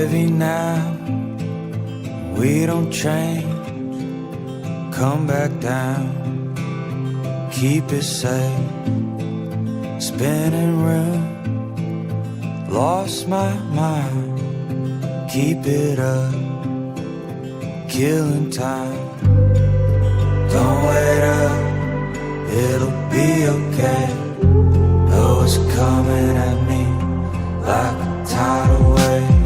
heavy now, we don't change. Come back down, keep it safe. Spinning room, lost my mind. Keep it up, killing time. Don't wait up, it'll be okay. Though it's coming at me like a tidal wave.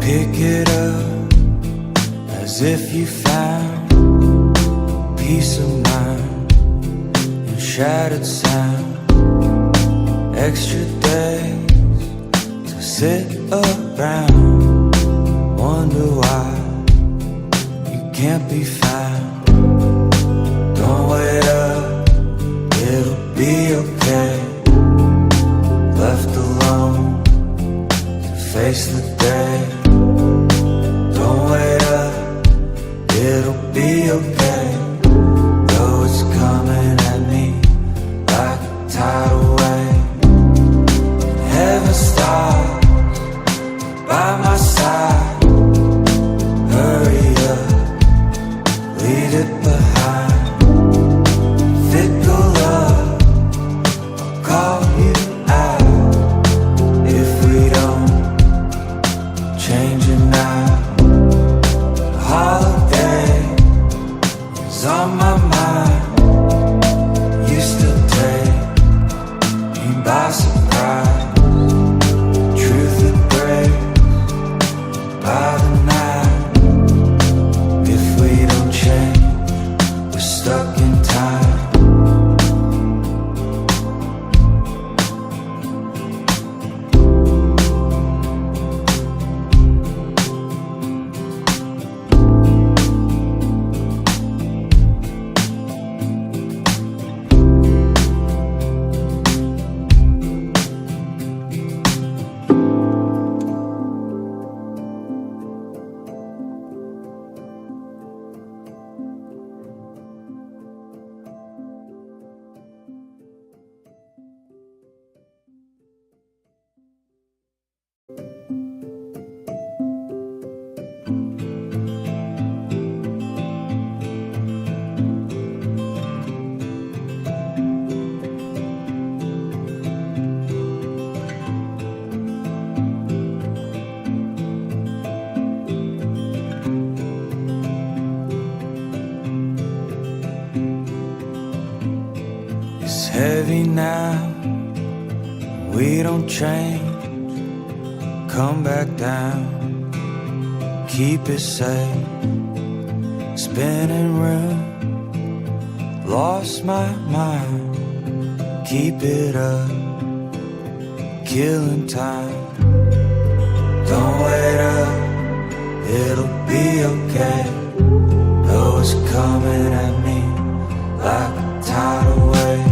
Pick it up as if you found peace of mind and shattered sound. Extra days to sit around, wonder why you can't be found. Don't wait up, it'll be okay. Left alone to face the day. Don't wait up, it'll be okay. Though it's coming at me like a tidal wave. Heaven stars by my side. Hurry up, leave it behind. Fickle love, I'll call you out if we don't change it now. Holiday is on my mind. Used to take me by surprise. Truth that breaks by the night. If we don't change, we're stuck in time. It's heavy now, we don't change. Come back down, keep it safe. Spinning room, lost my mind. Keep it up, killing time. Don't wait up, it'll be okay. Though it's coming at me like a tidal wave.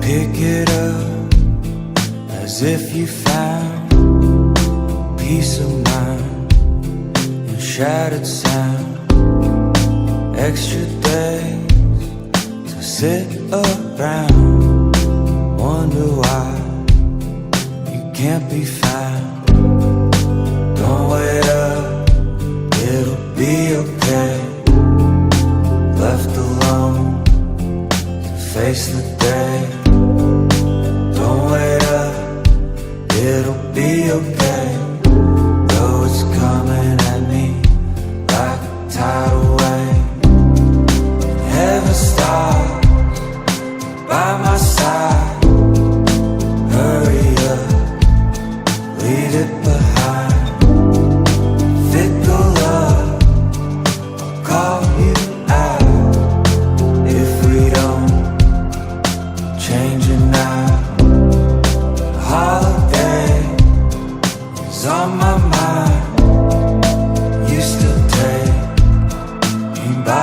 Pick it up as if you found peace of mind and shattered sound. Extra days to sit around, wonder why you can't be found. Don't wait up, it'll be okay. Left alone to face the day. Don't wait up, it'll be okay. Though it's coming at me like a tidal wave. Heaven stars by my side. Hurry up, leave it behind. Fickle love,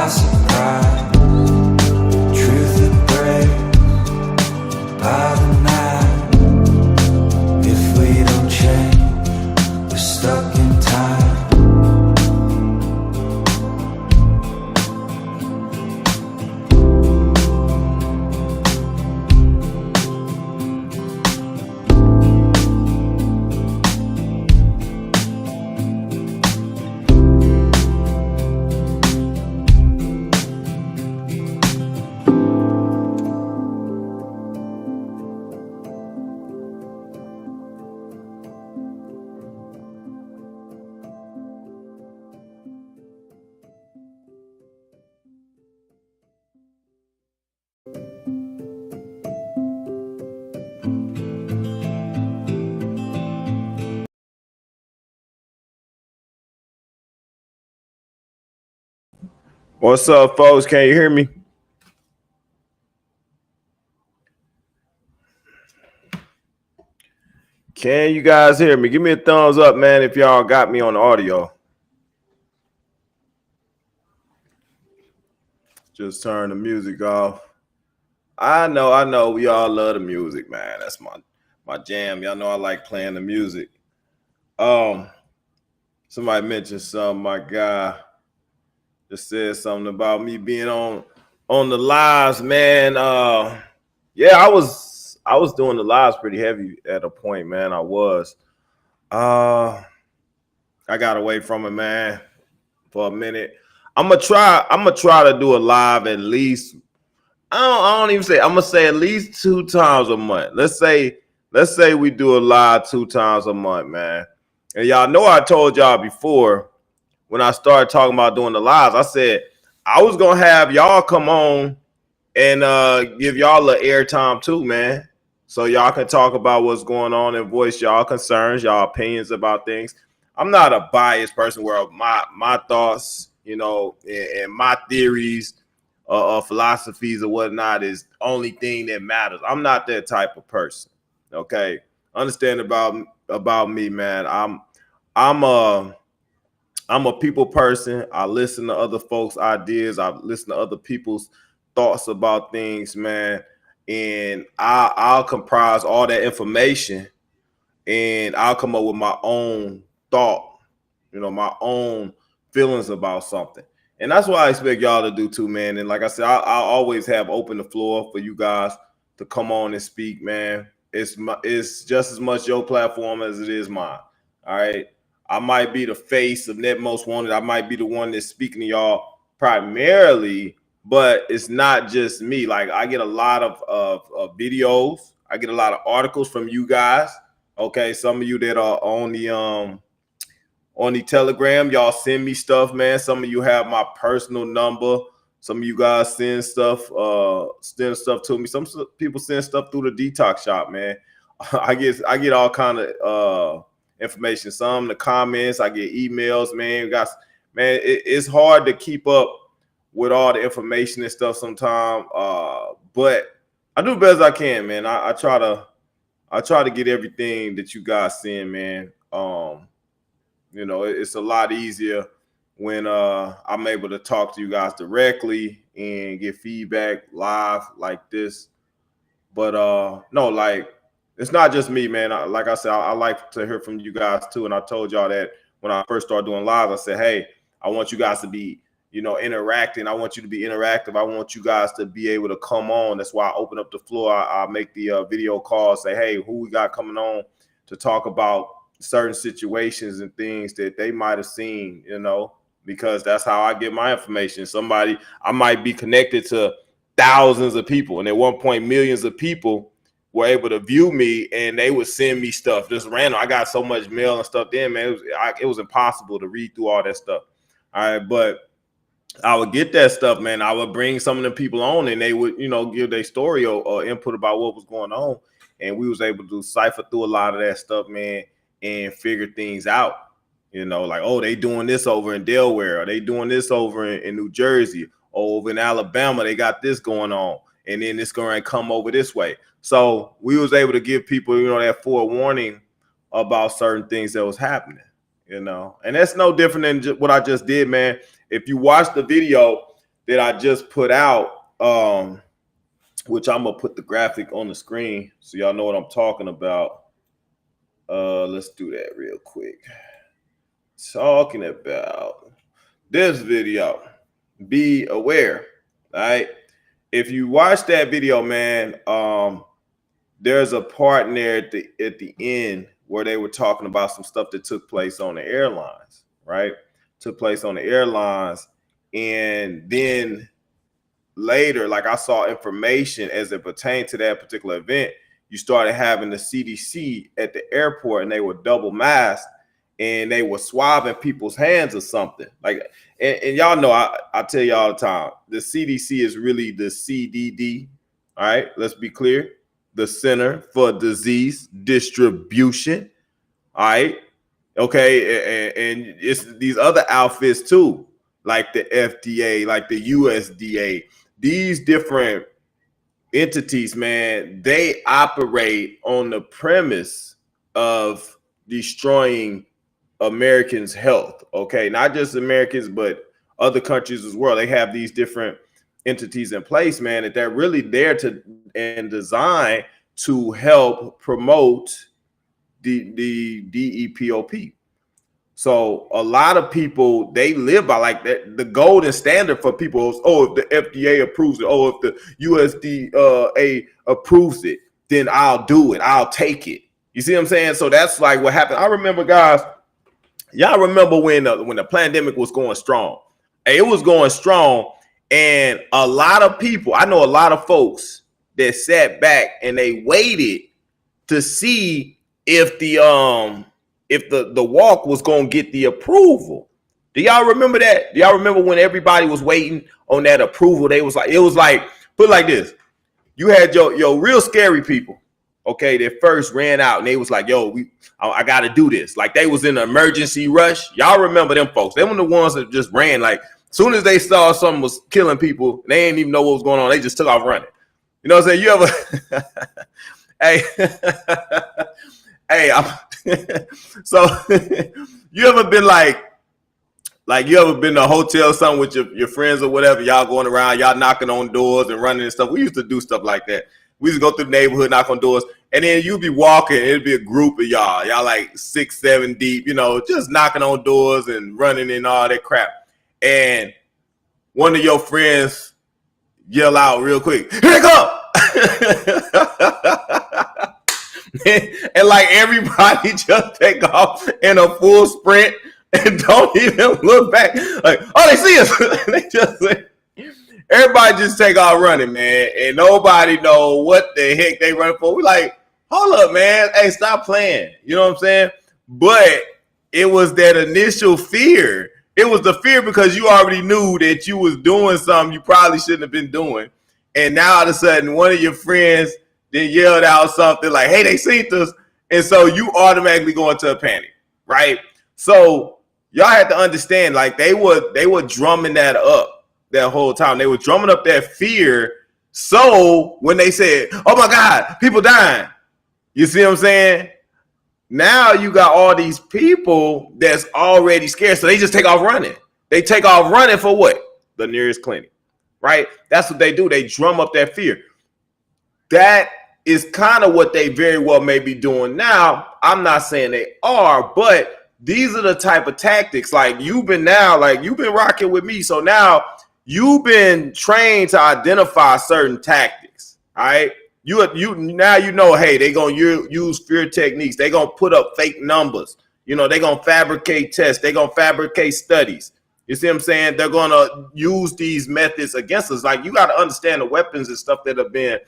surprise. Truth that breaks by the night. If we don't change, we're stuck in time. What's up, folks? Can you hear me? Can you guys hear me? Give me a thumbs up, man, if y'all got me on the audio. Just turn the music off. I know. We all love the music, man. That's my jam. Y'all know I like playing the music. Somebody mentioned something. My guy just said something about me being on the lives, man. Yeah, I was doing the lives pretty heavy at a point, man. I was. I got away from it, man, for a minute. I'm gonna try to do a live at least. I don't even say. I'm gonna say at least 2 times a month. Let's say we do a live 2 times a month, man. And y'all know I told y'all before when I started talking about doing the lives, I said I was gonna have y'all come on and give y'all a airtime too, man. So y'all can talk about what's going on and voice y'all concerns, y'all opinions about things. I'm not a biased person where my thoughts, you know, and my theories or philosophies or whatnot is the only thing that matters. I'm not that type of person. Okay, understand about me, man. I'm a people person. I listen to other folks' ideas. I listen to other people's thoughts about things, man. And I'll comprise all that information and I'll come up with my own thought, you know, my own feelings about something. And that's what I expect y'all to do too, man. And like I said, I'll always have open the floor for you guys to come on and speak, man. It's just as much your platform as it is mine. All right. I might be the face of Net Most Wanted. I might be the one that's speaking to y'all primarily, but it's not just me. Like I get a lot of videos. I get a lot of articles from you guys. Okay, some of you that are on the Telegram, y'all send me stuff, man. Some of you have my personal number. Some of you guys send stuff to me. Some people send stuff through the detox shop, man. I get all kind of information. Some in the comments, I get emails, man. It's hard to keep up with all the information and stuff sometimes. But I do the best I can, man. I try to get everything that you guys send, man. You know, it's a lot easier when I'm able to talk to you guys directly and get feedback live like this. But no, like it's not just me, man. Like I said, I like to hear from you guys too. And I told y'all that when I first started doing live, I said, hey, I want you guys to be, you know, interacting. I want you to be interactive. I want you guys to be able to come on. That's why I open up the floor. I make the video call, say, hey, who we got coming on to talk about certain situations and things that they might have seen, you know, because that's how I get my information. I might be connected to thousands of people, and at one point, millions of people were able to view me, and they would send me stuff just random. I got so much mail and stuff then, man. It was impossible to read through all that stuff. All right, but I would get that stuff, man. I would bring some of the people on, and they would, you know, give their story or input about what was going on, and we was able to cipher through a lot of that stuff, man, and figure things out. You know, like, oh, they doing this over in Delaware, or they doing this over in New Jersey, or over in Alabama, they got this going on, and then it's going to come over this way. So we was able to give people, you know, that forewarning about certain things that was happening, you know, and that's no different than what I just did, man. If you watch the video, that I just put out, which I'm gonna put the graphic on the screen so y'all know what I'm talking about. Let's do that real quick. Talking about this video. Be aware. All right. If you watch that video, man, there's a part in there at the end where they were talking about some stuff that took place on the airlines, right? Took place on the airlines. And then later, like I saw information as it pertained to that particular event, you started having the CDC at the airport and they were double masked and they were swabbing people's hands or something. Like, and y'all know, I tell you all the time, the CDC is really the CDD. All right, let's be clear. The Center for Disease Distribution. All right. Okay. And it's these other outfits too, like the FDA, like the USDA. These different entities, man, they operate on the premise of destroying Americans' health. Okay, not just Americans, but other countries as well. They have these different entities in place, man, that they're really there to and designed to help promote the DEPOP. So a lot of people, they live by like that. The golden standard for people is, oh, if the FDA approves it, oh, if the USDA approves it, then I'll do it. I'll take it. You see what I'm saying? So that's like what happened. I remember, guys, y'all remember when the pandemic was going strong. It was going strong, and a lot of people, I know a lot of folks that sat back and they waited to see if the walk was going to get the approval. Do y'all remember that? Do y'all remember when everybody was waiting on that approval? It was like, put it like this. You had your real scary people, okay, that first ran out and they was like, yo, I got to do this. Like they was in an emergency rush. Y'all remember them folks. They were the ones that just ran. Like as soon as they saw something was killing people, they didn't even know what was going on. They just took off running. You know what I'm saying? You ever, hey, so you ever been like you ever been to a hotel or something with your friends or whatever, y'all going around, y'all knocking on doors and running and stuff. We used to do stuff like that. We used to go through the neighborhood, knock on doors, and then you'd be walking, it'd be a group of y'all like 6, 7 deep, you know, just knocking on doors and running and all that crap. And one of your friends yell out real quick, here they come! And like everybody just take off in a full sprint and don't even look back. Like, oh, they see us. They just everybody just take off running, man, and nobody know what the heck they running for. We like, hold up, man. Hey, stop playing. You know what I'm saying? But it was that initial fear. It was the fear because you already knew that you was doing something you probably shouldn't have been doing. And now all of a sudden, one of your friends then yelled out something like, hey, they seen us. And so you automatically go into a panic, right? So y'all had to understand, like they were drumming that up that whole time. They were drumming up that fear. So when they said, oh my God, people dying, you see what I'm saying? Now you got all these people that's already scared. So they just take off running. They take off running for what? The nearest clinic, right? That's what they do. They drum up that fear. That is kind of what they very well may be doing now. I'm not saying they are, but these are the type of tactics. Like you've been rocking with me. So now you've been trained to identify certain tactics. All right. You now you know, hey, they're gonna use fear techniques. They're gonna put up fake numbers. You know, they're gonna fabricate tests, they're gonna fabricate studies. You see what I'm saying? They're gonna use these methods against us. Like you got to understand the weapons and stuff that have been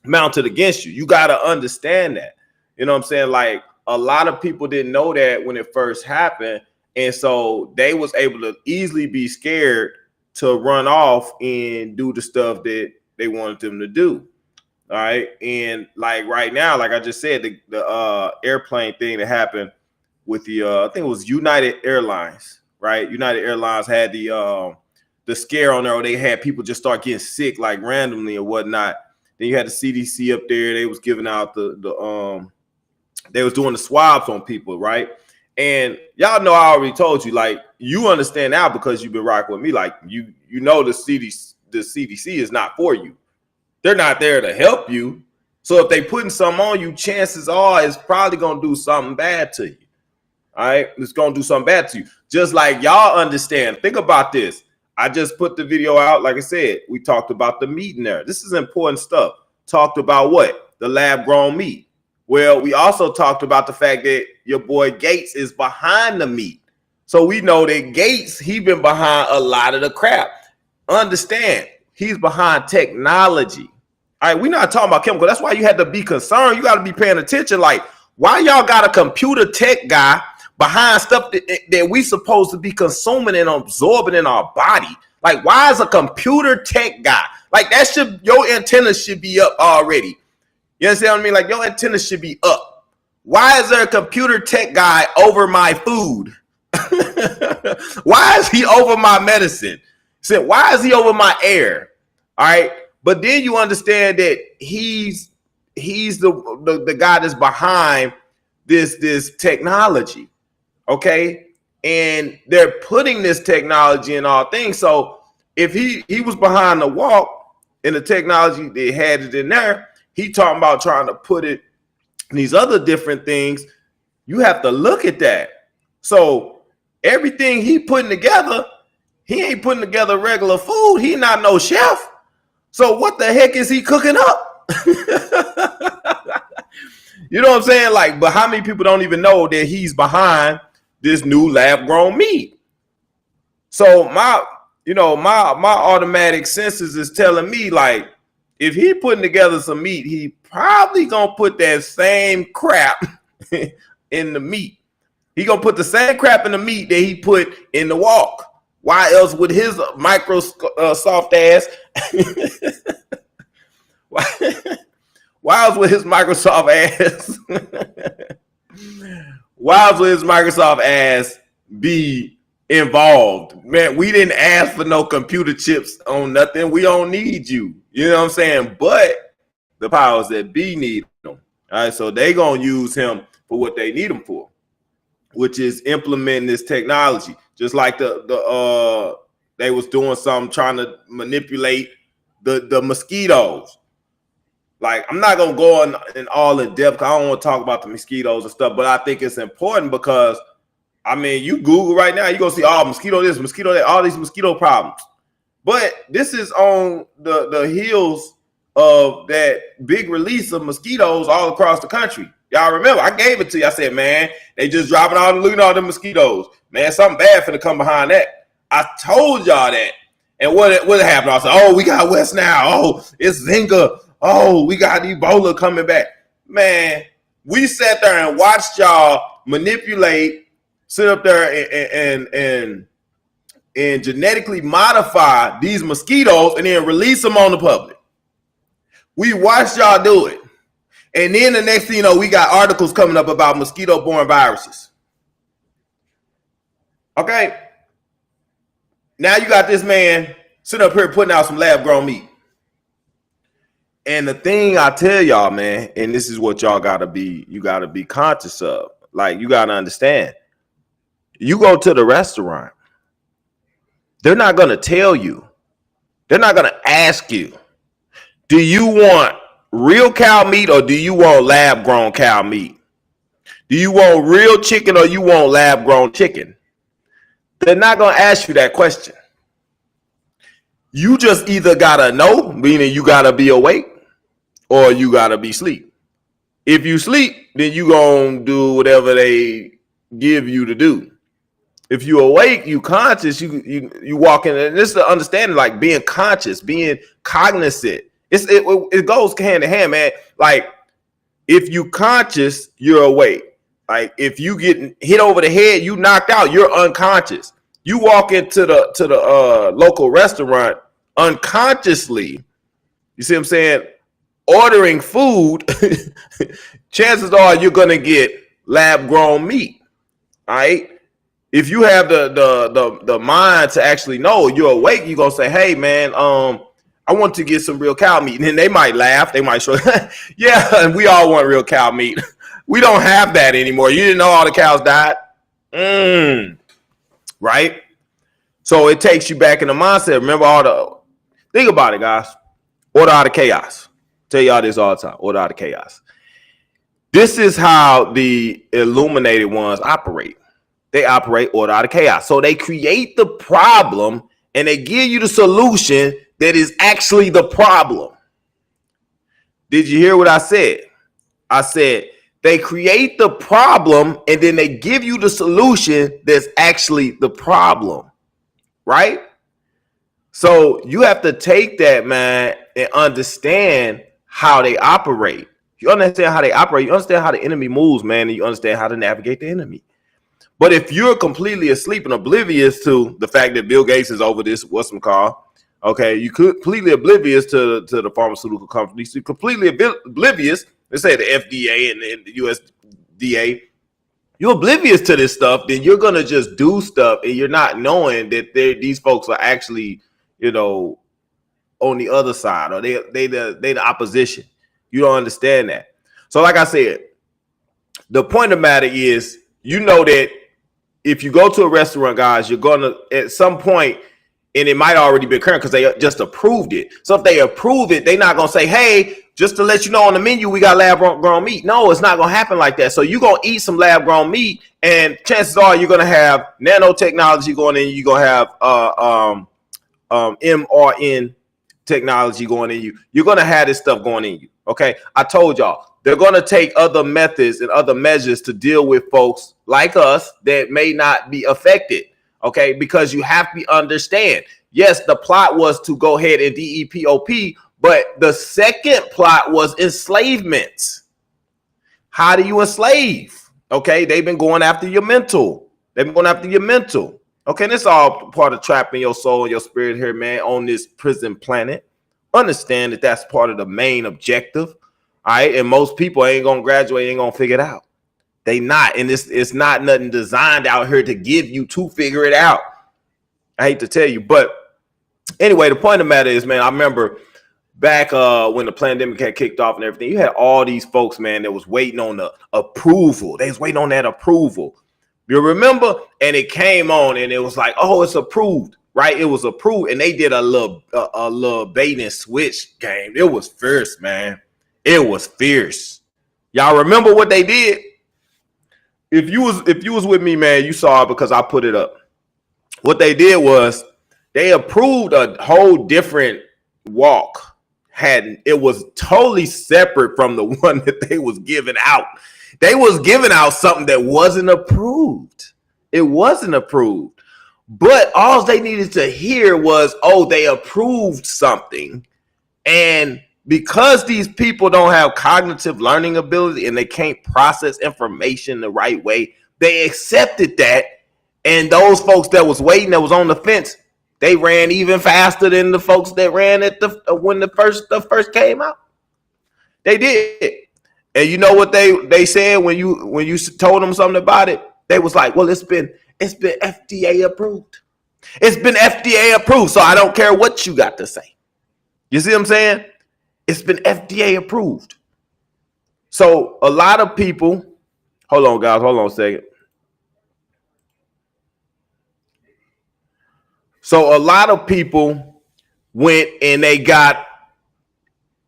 mounted against you. You got to understand that. You know what I'm saying? Like a lot of people didn't know that when it first happened. And so they was able to easily be scared to run off and do the stuff that they wanted them to do. All right. And like right now, like I just said, the airplane thing that happened with the I think it was United Airlines, right? United Airlines had the scare on there where they had people just start getting sick like randomly or whatnot. Then you had the CDC up there. They was giving out they was doing the swabs on people, right? And y'all know I already told you, like, you understand now because you've been rocking with me. Like, you know the CDC is not for you. They're not there to help you. So if they putting something on you, chances are it's probably gonna do something bad to you. All right, it's gonna do something bad to you. Just like y'all understand. Think about this. I just put the video out. Like I said, we talked about the meat in there. This is important stuff. Talked about what? The lab grown meat. Well, we also talked about the fact that your boy Gates is behind the meat. So we know that Gates, he been behind a lot of the crap. Understand, he's behind technology. All right, we're not talking about chemical. That's why you had to be concerned. You got to be paying attention. Like, why y'all got a computer tech guy behind stuff that we supposed to be consuming and absorbing in our body? Like, why is a computer tech guy? Like, that should, your antenna should be up already. You understand what I mean? Like, your antenna should be up. Why is there a computer tech guy over my food? Why is he over my medicine? So why is he over my air? All right. But then you understand that he's the guy that's behind this technology. Okay. And they're putting this technology in all things. So if he was behind the walk and the technology, they had it in there, he talking about trying to put it in these other different things. You have to look at that. So everything he putting together, he ain't putting together regular food. He not no chef. So what the heck is he cooking up? You know what I'm saying? Like, but how many people don't even know that he's behind this new lab grown meat? So my automatic senses is telling me, like, if he putting together some meat, he probably gonna put that same crap in the meat. He gonna put the same crap in the meat that he put in the walk. Why else would his Microsoft ass? Why else would his Microsoft ass? Why else would his Microsoft ass be involved? Man, we didn't ask for no computer chips on nothing. We don't need you. You know what I'm saying? But the powers that be need them. All right, so they gonna use him for what they need him for, which is implementing this technology. Just like they was doing something trying to manipulate the mosquitoes. Like, I'm not gonna go in all in depth. I don't want to talk about the mosquitoes and stuff, but I think it's important because, I mean, you Google right now, you're gonna see all mosquito this, mosquito that, all these mosquito problems. But this is on the heels of that big release of mosquitoes all across the country. Y'all remember, I gave it to you. I said, man, they just dropping all the, look at all the mosquitoes. Man, something bad finna come behind that. I told y'all that. And what happened? I said, oh, we got West now. Oh, it's Zika. Oh, we got Ebola coming back. Man, we sat there and watched y'all manipulate, sit up there and genetically modify these mosquitoes and then release them on the public. We watched y'all do it. And then the next thing you know, we got articles coming up about mosquito-borne viruses. Okay. Now you got this man sitting up here putting out some lab-grown meat. And the thing I tell y'all, man, and this is what y'all gotta be conscious of. Like, you gotta understand. You go to the restaurant, they're not gonna tell you. They're not gonna ask you, do you want real cow meat or do you want lab-grown cow meat? Do you want real chicken or you want lab-grown chicken? They're not gonna ask you that question. You just either gotta know, meaning you gotta be awake, or you gotta be asleep. If you sleep, then you gonna do whatever they give you to do. If you awake, you conscious, you walk in, and this is the understanding, like being conscious, being cognizant. It goes hand in hand, man. Like, if you conscious, you're awake. Like, if you get hit over the head, you knocked out, you're unconscious. You walk into the local restaurant unconsciously, you see what I'm saying, ordering food, chances are you're gonna get lab-grown meat. All right. If you have the mind to actually know you're awake, you're gonna say, hey man, I want to get some real cow meat. And then they might laugh, they might show, yeah, and we all want real cow meat. We don't have that anymore. You didn't know all the cows died. Right? So it takes you back in the mindset. Remember think about it, guys. Order out of chaos. Tell y'all this all the time. Order out of chaos. This is how the illuminated ones operate. They operate order out of chaos. So they create the problem and they give you the solution that is actually the problem. Did you hear what I said? I said they create the problem and then they give you the solution that's actually the problem, right? So you have to take that, man, and understand how they operate. You understand how they operate, you understand how the enemy moves, man, and you understand how to navigate the enemy. But if you're completely asleep and oblivious to the fact that Bill Gates is over this, what's some call, okay, you completely oblivious to the pharmaceutical companies, you're completely oblivious, let's say the FDA and the USDA, you're oblivious to this stuff, then you're going to just do stuff and you're not knowing that these folks are actually, you know, on the other side, or they the opposition. You don't understand that. So like I said, the point of the matter is, you know that if you go to a restaurant, guys, you're going to, at some point, and it might already be current because they just approved it. So if they approve it, they're not going to say, hey, just to let you know on the menu, we got lab-grown meat. No, it's not going to happen like that. So you're going to eat some lab-grown meat, and chances are you're going to have nanotechnology going in. You're going to have mRNA technology going in you. You're going to have this stuff going in you. Okay, I told y'all. They're going to take other methods and other measures to deal with folks like us that may not be affected. Okay, because you have to understand. Yes, the plot was to go ahead and DEPOP, but the second plot was enslavement. How do you enslave? Okay, they've been going after your mental. They've been going after your mental. Okay, this is all part of trapping your soul and your spirit here, man, on this prison planet. Understand that that's part of the main objective. All right, and most people ain't gonna graduate, ain't gonna figure it out. They not, and it's not nothing designed out here to give you to figure it out. I hate to tell you, but anyway, the point of the matter is, man, I remember back when the pandemic had kicked off and everything, you had all these folks, man, that was waiting on the approval. They was waiting on that approval. You remember? And it came on, and it was like, oh, it's approved, right? It was approved, and they did a little bait and switch game. It was fierce, man. It was fierce. Y'all remember what they did? If you was with me, man, you saw it because I put it up. What they did was they approved a whole different walk. It was totally separate from the one that they was giving out. They was giving out something that wasn't approved. It wasn't approved. But all they needed to hear was, oh, they approved something. And because these people don't have cognitive learning ability and they can't process information the right way, they accepted that. And those folks that was waiting, that was on the fence, they ran even faster than the folks that ran at when the first came out. They did. And you know what they said when you told them something about it? They was like, well, it's been FDA approved. It's been FDA approved, so I don't care what you got to say. You see what I'm saying? It's been FDA approved. So a lot of people, hold on, guys, hold on a second. So a lot of people went and they got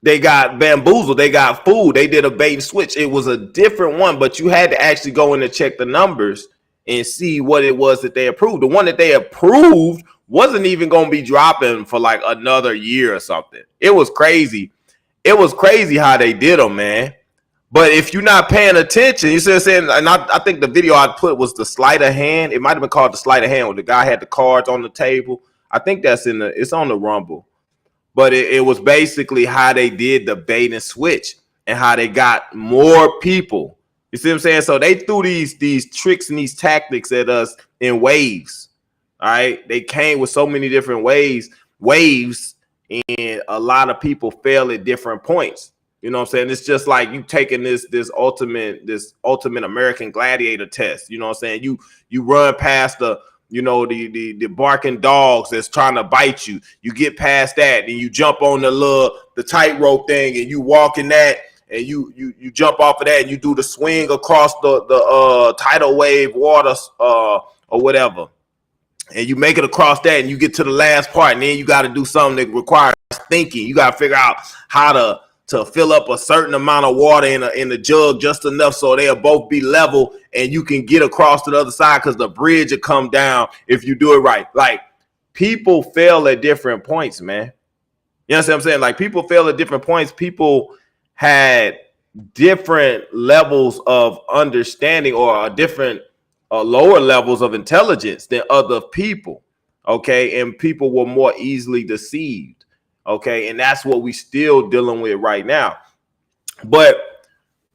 bamboozled. They got fooled. They did a bait and switch. It was a different one, but you had to actually go in and check the numbers and see what it was that they approved. The one that they approved wasn't even going to be dropping for like another year or something. It was crazy. It was crazy how they did them, man. But if you're not paying attention, you see what I'm saying? And I think the video I put was the sleight of hand. It might have been called the sleight of hand where the guy had the cards on the table. I think it's on the Rumble. But it was basically how they did the bait and switch and how they got more people. You see what I'm saying? So they threw these tricks and these tactics at us in waves. All right. They came with so many different waves, and a lot of people fail at different points. You know what I'm saying? It's just like you taking this ultimate American gladiator test. You know what I'm saying? You run past the barking dogs that's trying to bite you. You get past that and you jump on the tightrope thing and you walk in that and you jump off of that and you do the swing across the tidal wave water or whatever, and you make it across that and you get to the last part, and then you got to do something that requires thinking. You got to figure out how to fill up a certain amount of water in the jug, just enough so they'll both be level and you can get across to the other side, because the bridge will come down if you do it right. Like, people fail at different points, man. You know what I'm saying? Like, people fail at different points. People had different levels of understanding or different lower levels of intelligence than other people. Okay. And people were more easily deceived. Okay. And that's what we still dealing with right now. But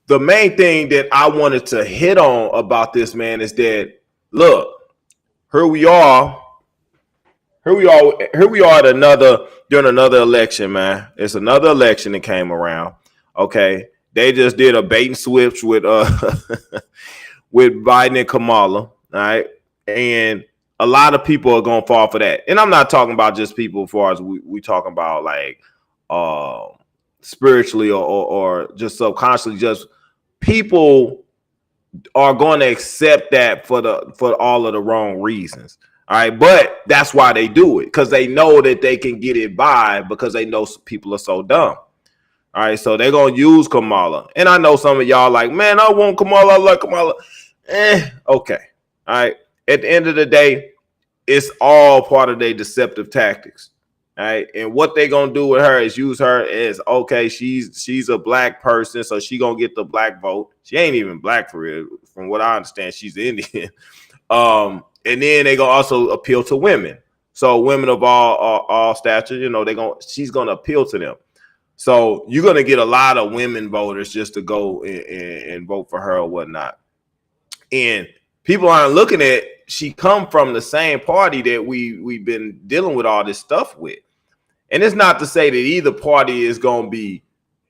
the main thing that I wanted to hit on about this, man, is that, look, here we are at during another election, man. It's another election that came around. Okay. They just did a bait and switch with with Biden and Kamala. All right. And a lot of people are gonna fall for that. And I'm not talking about just people as far as we talking about, like, spiritually or just subconsciously. Just people are going to accept that for all of the wrong reasons. All right, but that's why they do it, because they know that they can get it by, because they know people are so dumb. All right, so they're gonna use Kamala, and I know some of y'all like, man, I want Kamala, I like Kamala. Okay, all right. At the end of the day, it's all part of their deceptive tactics. All right, and what they gonna do with her is use her as, okay, she's a black person, so she gonna get the black vote. She ain't even black for real, from what I understand. She's Indian. And then they gonna also appeal to women. So women of all stature, you know, she's gonna appeal to them. So you're gonna get a lot of women voters just to go and vote for her or whatnot. And people aren't looking at, she come from the same party that we've been dealing with all this stuff with. And it's not to say that either party is gonna be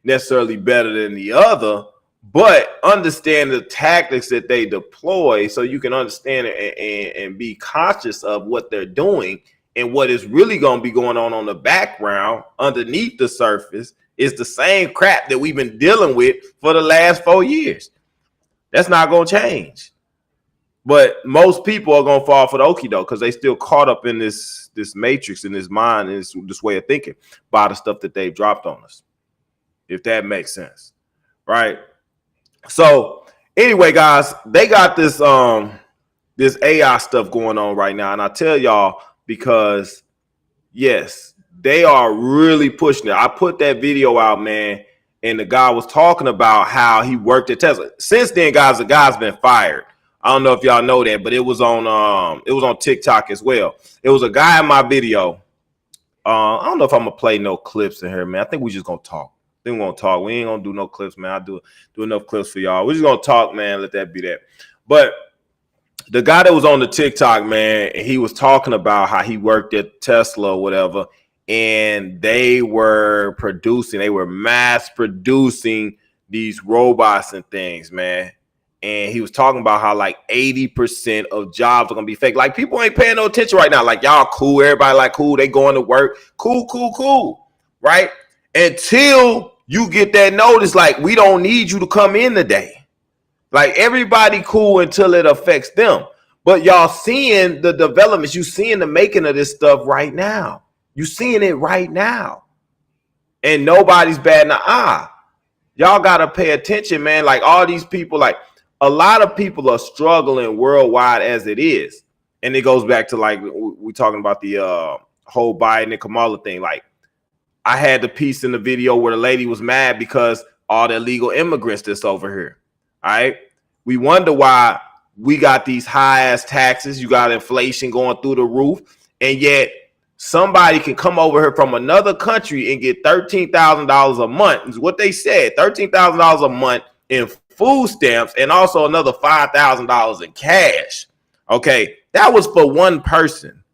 necessarily better than the other, but understand the tactics that they deploy so you can understand it and be conscious of what they're doing, and what is really going to be going on the background underneath the surface is the same crap that we've been dealing with for the last 4 years. That's not going to change. But most people are going to fall for the okie doke because they still caught up in this matrix, in this mind, and this way of thinking by the stuff that they've dropped on us, if that makes sense. Right? So anyway, guys, they got this this AI stuff going on right now, and I tell y'all, because yes, they are really pushing it. I put that video out, man, and the guy was talking about how he worked at Tesla. Since then, guys, the guy's been fired. I don't know if y'all know that, but it was on TikTok as well. It was a guy in my video. I don't know if I'm gonna play no clips in here, man. I think we just gonna talk. We won't talk. We ain't gonna do no clips, man. I do enough clips for y'all. We're just gonna talk, man. Let that be that. But the guy that was on the TikTok, man, he was talking about how he worked at Tesla or whatever, and they were mass producing these robots and things, man. And he was talking about how like 80% of jobs are gonna be fake. Like, people ain't paying no attention right now. Like, y'all cool, everybody like cool, they going to work, cool, right? Until you get that notice, like, we don't need you to come in today. Like, everybody cool until it affects them. But y'all seeing the developments, you seeing the making of this stuff right now. You seeing it right now. And nobody's batting an eye. Y'all gotta pay attention, man. Like, all these people, like, a lot of people are struggling worldwide as it is. And it goes back to, like, we talking about the whole Biden and Kamala thing. Like, I had the piece in the video where the lady was mad because all the illegal immigrants that's over here. All right. We wonder why we got these high ass taxes. You got inflation going through the roof. And yet somebody can come over here from another country and get $13,000 a month. Is what they said. $13,000 a month in food stamps, and also another $5,000 in cash. Okay. That was for one person.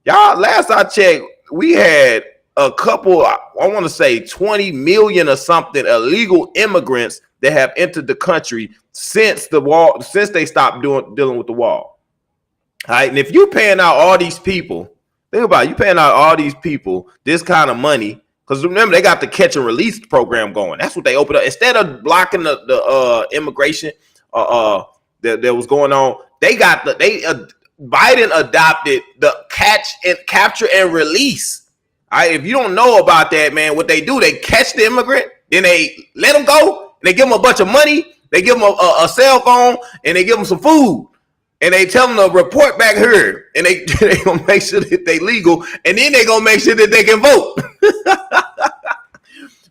Y'all, last I checked, we had a couple, I want to say 20 million or something illegal immigrants that have entered the country since they stopped dealing with the wall. All right. And if you're paying out all these people, think about it, you paying out all these people this kind of money, Because remember, they got the catch and release program going. That's what they opened up. Instead of blocking the immigration that was going on, Biden adopted the capture and release. All right, if you don't know about that, man, what they do, they catch the immigrant, then they let them go, and they give them a bunch of money, they give them a cell phone, and they give them some food. And they tell them to report back here, and they gonna make sure that they legal, and then they gonna make sure that they can vote.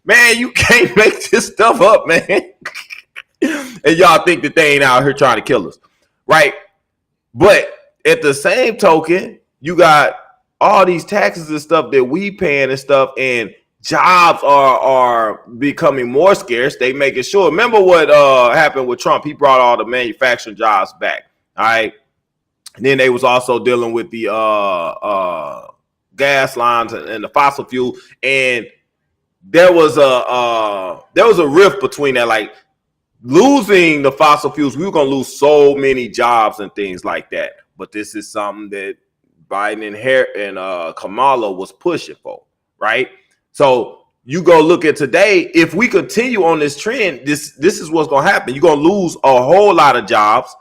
Man, you can't make this stuff up, man. And y'all think that they ain't out here trying to kill us, right? But at the same token, you got all these taxes and stuff that we paying and stuff, and jobs are becoming more scarce. They making sure. Remember what happened with Trump? He brought all the manufacturing jobs back. All right. And then they was also dealing with the gas lines and the fossil fuel. And there was a rift between that. Like, losing the fossil fuels, we were gonna lose so many jobs and things like that. But this is something that Biden and Kamala was pushing for, right? So you go look at today. If we continue on this trend, this is what's gonna happen. You're gonna lose a whole lot of jobs.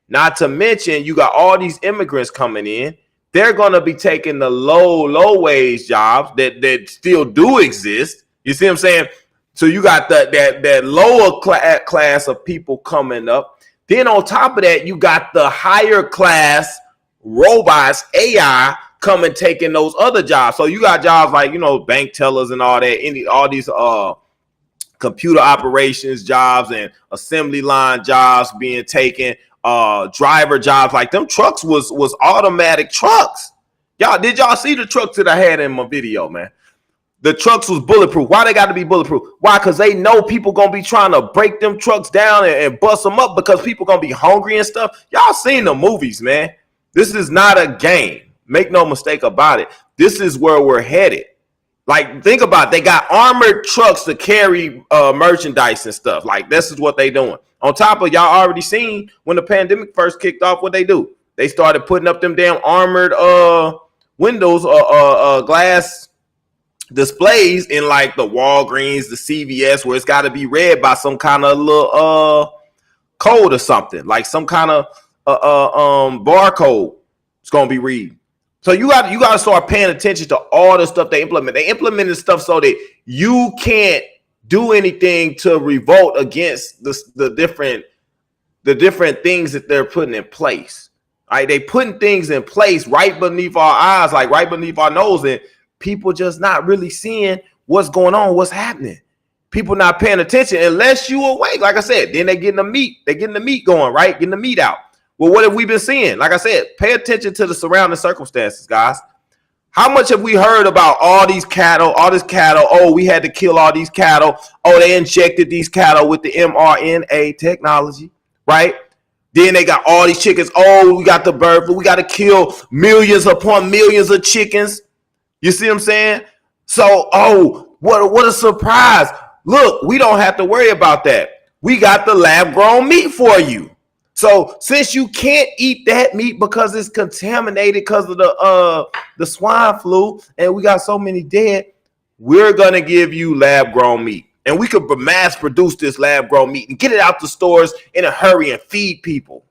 Not to mention, you got all these immigrants coming in. They're going to be taking the low wage jobs that still do exist. You see what I'm saying? So you got that lower class of people coming up. Then on top of that, you got the higher class robots, AI, coming taking those other jobs. So you got jobs like, bank tellers and all that, all these computer operations jobs and assembly line jobs being taken. Driver jobs, like them trucks was automatic trucks. Did y'all see the trucks that I had in my video, man? The trucks was bulletproof. Why they got to be bulletproof? Why? Because they know people gonna be trying to break them trucks down and bust them up because people gonna be hungry and stuff. Y'all seen the movies, man. This is not a game. Make no mistake about it. This is where we're headed. Like, think about it. They got armored trucks to carry merchandise and stuff. Like, this is what they doing. On top of, y'all already seen when the pandemic first kicked off, what they do. They started putting up them damn armored windows, glass displays in like the Walgreens, the CVS, where it's got to be read by some kind of little code or something, like some kind of barcode. It's gonna be read. So you got to start paying attention to all the stuff they implement. They implemented stuff so that you can't do anything to revolt against the different things that they're putting in place. All right, they putting things in place right beneath our eyes, like right beneath our nose, and people just not really seeing what's going on, what's happening. People not paying attention unless you awake. Like I said, then they getting the meat going, right? Getting the meat out. Well, what have we been seeing? Like I said, pay attention to the surrounding circumstances, guys. How much have we heard about all this cattle? Oh, we had to kill all these cattle. Oh, they injected these cattle with the mRNA technology, right? Then they got all these chickens. Oh, we got the bird flu. We got to kill millions upon millions of chickens. You see what I'm saying? So, what a surprise. Look, we don't have to worry about that. We got the lab-grown meat for you. So since you can't eat that meat because it's contaminated because of the swine flu, and we got so many dead, we're gonna give you lab-grown meat, and we could mass produce this lab-grown meat and get it out the stores in a hurry and feed people.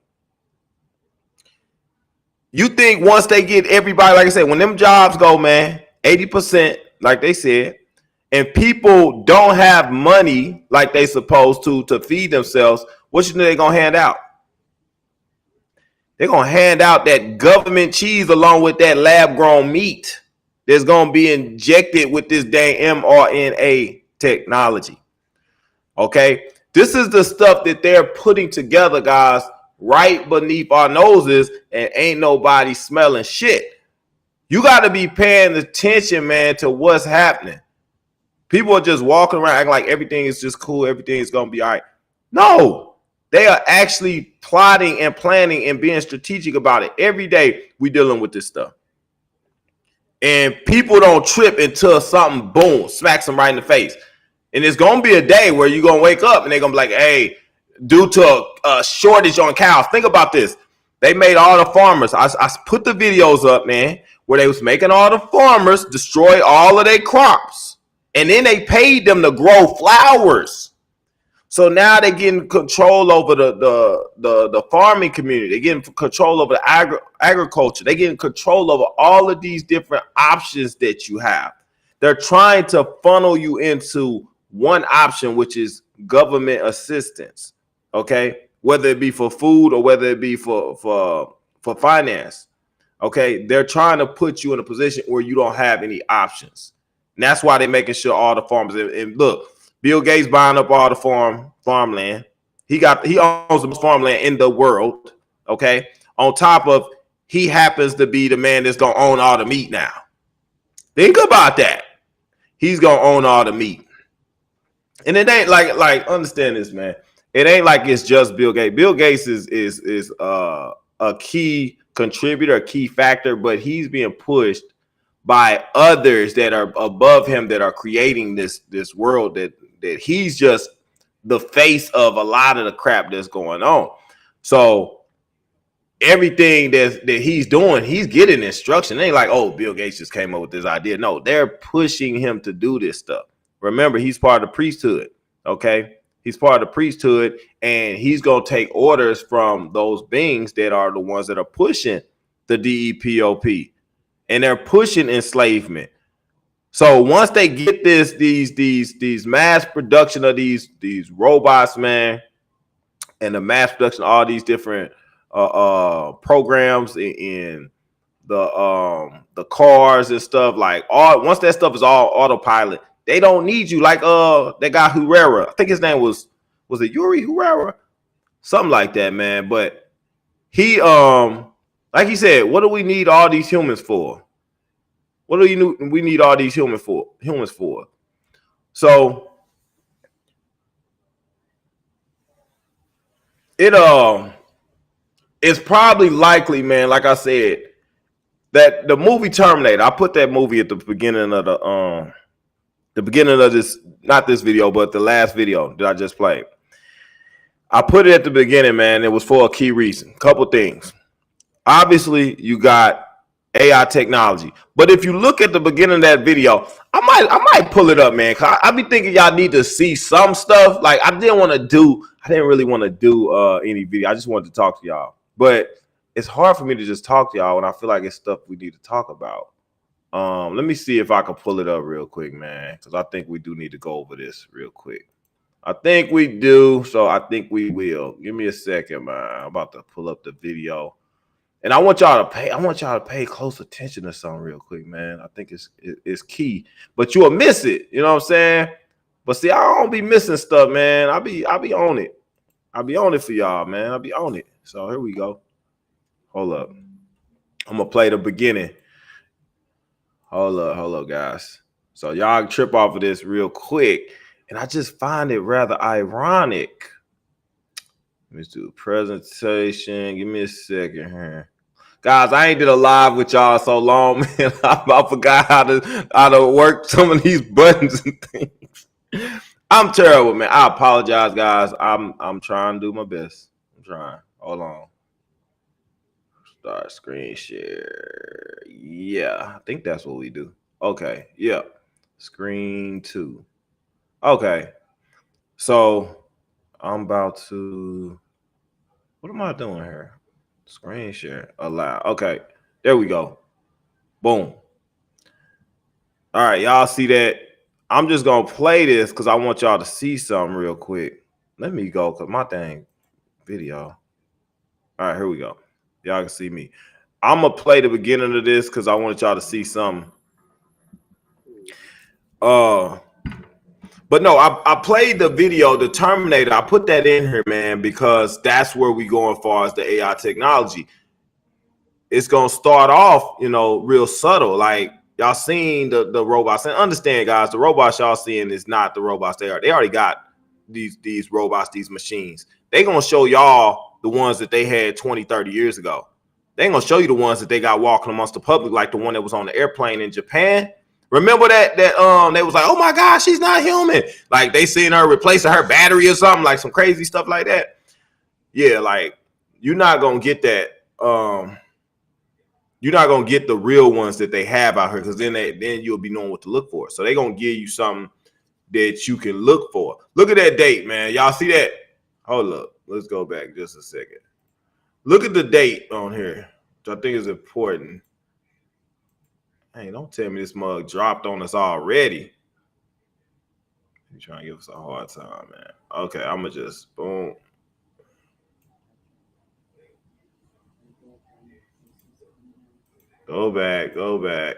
You think once they get everybody, like I said, when them jobs go, man, 80%, like they said, and people don't have money like they supposed to feed themselves, what you think they're gonna hand out? They're going to hand out that government cheese along with that lab-grown meat that's going to be injected with this dang mRNA technology. Okay? This is the stuff that they're putting together, guys, right beneath our noses, and ain't nobody smelling shit. You got to be paying attention, man, to what's happening. People are just walking around acting like everything is just cool. Everything is going to be all right. No. They are actually plotting and planning and being strategic about it. Every day we dealing with this stuff. And people don't trip until something, boom, smacks them right in the face. And it's going to be a day where you're going to wake up and they're going to be like, hey, due to a shortage on cows. Think about this. They made all the farmers. I put the videos up, man, where they was making all the farmers destroy all of their crops And then they paid them to grow flowers. So now they're getting control over the farming community. They're getting control over the agriculture. They're getting control over all of these different options that you have. They're trying to funnel you into one option, which is government assistance. Okay, whether it be for food or whether it be for finance. Okay, they're trying to put you in a position where you don't have any options. And that's why they're making sure all the farmers and look. Bill Gates buying up all the farmland. He owns the most farmland in the world. Okay. On top of he happens to be the man that's gonna own all the meat now. Think about that. He's gonna own all the meat. And it ain't like understand this, man. It ain't like it's just Bill Gates. Bill Gates is a key contributor, a key factor, but he's being pushed by others that are above him that are creating this world that he's just the face of a lot of the crap that's going on. So everything that he's doing, he's getting instruction. It ain't like, oh, Bill Gates just came up with this idea. No, they're pushing him to do this stuff. Remember, he's part of the priesthood. Okay. He's part of the priesthood, and he's going to take orders from those beings that are the ones that are pushing the DEPOP, and they're pushing enslavement. So once they get these mass production of these robots, man, and the mass production of all these different programs in the cars and stuff, like once that stuff is all autopilot, they don't need you. Like that guy Herrera, I think his name was it Yuri Herrera, something like that, man. But he like he said, what do we need all these humans for? What do we need all these humans for? So it's probably likely, man, like I said, that the movie Terminator, I put that movie at the beginning of this, not this video, but the last video that I just played. I put it at the beginning, man. It was for a key reason. Couple things. Obviously, you got AI technology, but if you look at the beginning of that video, I might pull it up, man. Cause I be thinking y'all need to see some stuff. Like I didn't really want to do any video. I just wanted to talk to y'all, but it's hard for me to just talk to y'all when I feel like it's stuff we need to talk about. Let me see if I can pull it up real quick, man, because I think we do need to go over this real quick. I think we do, so I think we will. Give me a second, man. I'm about to pull up the video. And I want y'all to pay close attention to something real quick, man. I think it's key. But you'll miss it, you know what I'm saying? But see, I don't be missing stuff, man. I'll be on it. I'll be on it for y'all, man. I'll be on it. So here we go. Hold up. I'm gonna play the beginning. Hold up, guys. So y'all trip off of this real quick. And I just find it rather ironic. Let me do a presentation. Give me a second here. Guys, I ain't did a live with y'all so long, man. I forgot how to work some of these buttons and things. I'm terrible, man. I apologize, guys. I'm trying to do my best. I'm trying. Hold on. Start screen share. Yeah, I think that's what we do. Okay. Yeah. Screen 2. Okay. So I'm about to, what am I doing here? Screen share, allow. Okay, there we go. Boom. All right, y'all see that? I'm just gonna play this because I want y'all to see something real quick. Let me go because my dang video. All right, here we go. Y'all can see me. I'm gonna play the beginning of this because I want y'all to see something. But no, I played the video, the Terminator. I put that in here, man, because that's where we go as far as the AI technology. It's going to start off, real subtle. Like y'all seen the robots, and understand, guys, the robots y'all seeing is not the robots they are. They already got these robots, these machines. They going to show y'all the ones that they had 20, 30 years ago. They ain't going to show you the ones that they got walking amongst the public, like the one that was on the airplane in Japan. Remember that they was like, oh my gosh, she's not human. Like they seen her replacing her battery or something, like some crazy stuff like that. Yeah, like you're not gonna get that. You're not gonna get the real ones that they have out here, because then you'll be knowing what to look for. So they're gonna give you something that you can look for. Look at that date, man. Y'all see that? Hold up. Let's go back just a second. Look at the date on here, which I think is important. Hey, don't tell me this mug dropped on us already. You're trying to give us a hard time, man. Okay, I'm gonna just boom. Go back, go back.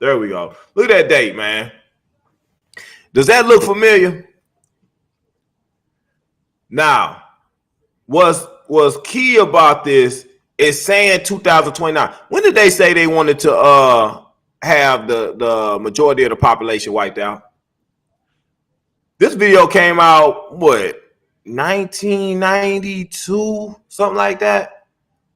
There we go. Look at that date, man. Does that look familiar? Now, what's key about this is saying 2029. When did they say they wanted to have the majority of the population wiped out? This video came out, what, 1992, something like that?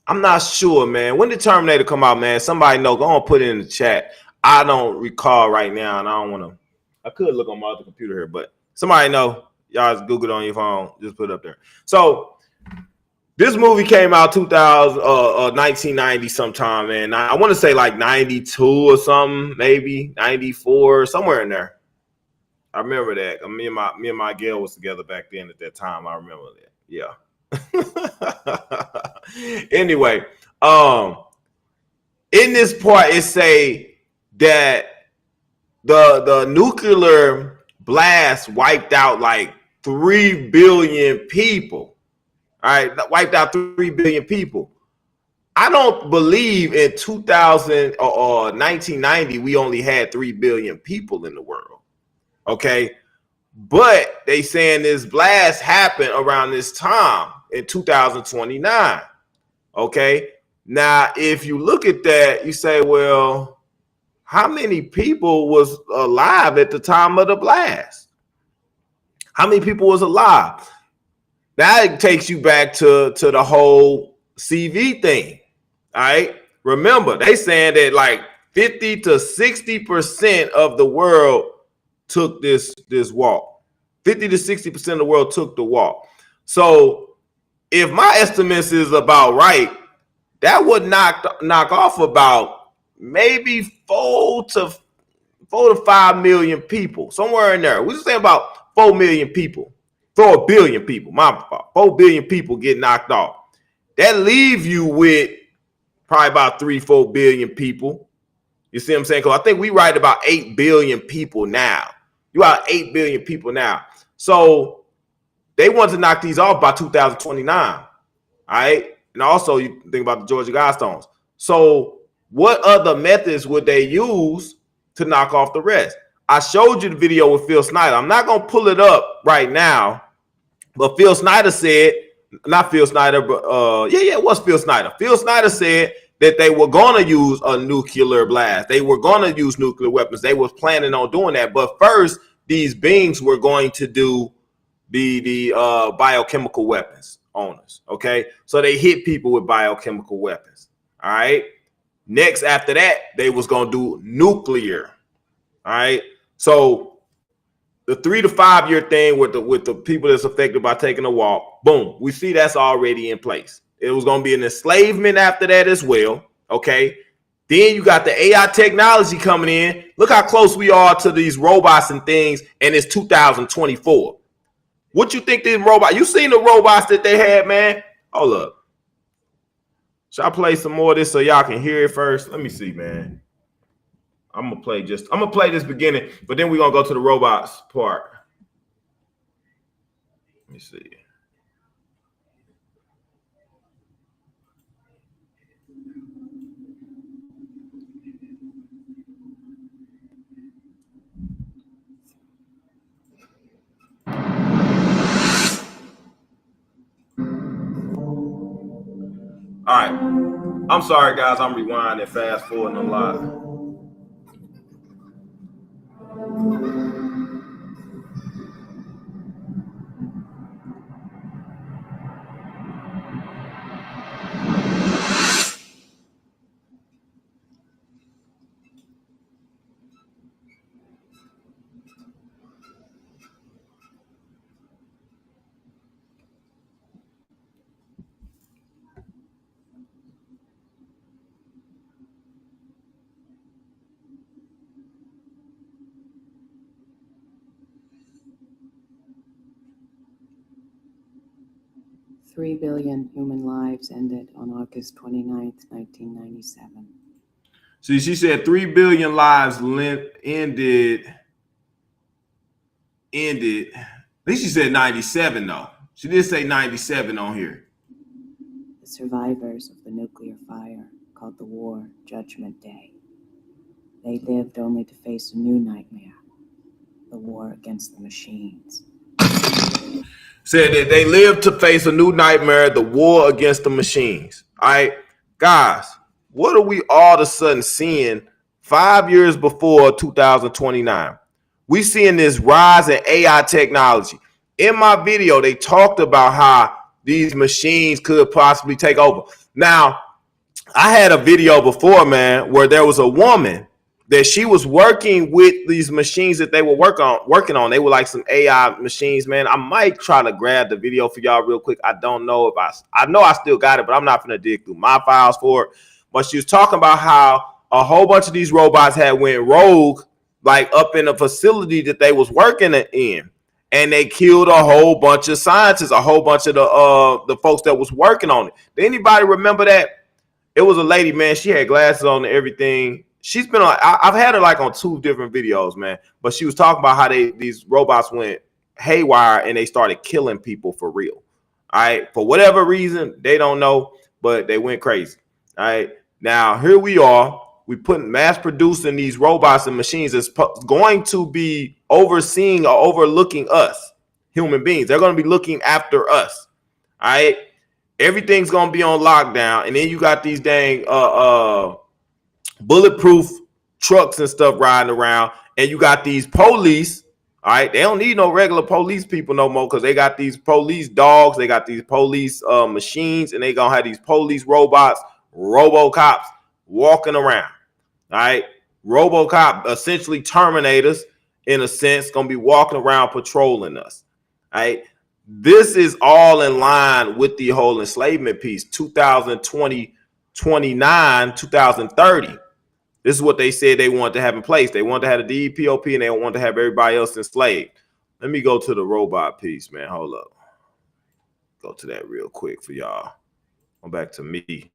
I'm not sure, man. When did Terminator come out, man? Somebody know. Go on, put it in the chat. I don't recall right now, and I don't want to. I could look on my other computer here, but somebody know. Y'all just Google it on your phone. Just put it up there. So this movie came out 1990 sometime, man. I want to say like 92 or something, maybe 94, somewhere in there. I remember that. Me and my girl was together back then at that time. I remember that. Yeah. Anyway, in this part, it say that the nuclear blast wiped out like 3 billion people. All right, wiped out 3 billion people. I don't believe in 2000 or 1990 we only had 3 billion people in the world. Okay, but they saying this blast happened around this time in 2029. Okay, now if you look at that, you say, well, how many people was alive at the time of the blast? How many people was alive? That takes you back to the whole CV thing. All right, remember they saying that like 50 to 60% of the world took this walk. 50 to 60% of the world took the walk. So if my estimates is about right, that would knock off about maybe 4 to 5 million people, somewhere in there. We're just saying about 4 million people, 4 billion people. My fault. 4 billion people get knocked off. That leaves you with probably about 3-4 billion people. You see what I'm saying? Because I think we write about 8 billion people now. You are 8 billion people now. So they want to knock these off by 2029. All right. And also, you think about the Georgia Guidestones. So what other methods would they use to knock off the rest? I showed you the video with Phil Snyder. I'm not going to pull it up right now. But Phil Snyder said, not Phil Snyder, but it was Phil Snyder. Phil Snyder said that they were going to use a nuclear blast. They were going to use nuclear weapons. They were planning on doing that. But first, these beings were going to do the biochemical weapons on us. Okay, so they hit people with biochemical weapons. All right. Next, after that, they was going to do nuclear. All right. So the 3 to 5 year thing with the people that's affected by taking a walk, boom, we see that's already in place. It was going to be an enslavement after that as well. Okay. Then you got the AI technology coming in. Look how close we are to these robots and things, and it's 2024. What you think these robots? You seen the robots that they had, man? Hold up. Should I play some more of this so y'all can hear it first? Let me see, man. I'm gonna play this beginning, but then we're gonna go to the robots part. Let me see. All right. I'm sorry, guys. I'm rewinding, fast forwarding a lot. 3 billion human lives ended on August 29th, 1997. See, she said 3 billion lives ended. At least she said 97, though. She did say 97 on here. The survivors of the nuclear fire called the war Judgment Day. They lived only to face a new nightmare, the war against the machines. Said that they lived to face a new nightmare, the war against the machines. All right, guys, what are we all of a sudden seeing 5 years before 2029? We seeing this rise in AI technology. In my video, they talked about how these machines could possibly take over. Now, I had a video before, man, where there was a woman that she was working with these machines that they were working on. They were like some AI machines, man. I might try to grab the video for y'all real quick. I don't know if I know I still got it, but I'm not gonna dig through my files for it. But she was talking about how a whole bunch of these robots had went rogue, like up in a facility that they was working in, and they killed a whole bunch of scientists, a whole bunch of the folks that was working on it. Did anybody remember that? It was a lady, man. She had glasses on and everything. She's been on. I've had her like on 2 different videos, man. But she was talking about how these robots went haywire and they started killing people for real. All right, for whatever reason they don't know, but they went crazy. All right, now here we are. We put mass producing these robots and machines that's going to be overseeing or overlooking us, human beings. They're going to be looking after us. All right, everything's going to be on lockdown, and then you got these dang bulletproof trucks and stuff riding around, and you got these police. All right, they don't need no regular police people no more because they got these police dogs, they got these police machines, and they gonna have these police robots, robocops walking around. All right, robocop, essentially Terminators in a sense, gonna be walking around patrolling us. All right, this is all in line with the whole enslavement piece, 2020, 29, 2030. This is what they said they wanted to have in place. They wanted to have the DEPOP and they wanted to have everybody else enslaved. Let me go to the robot piece, man. Hold up. Go to that real quick for y'all. Go back to me.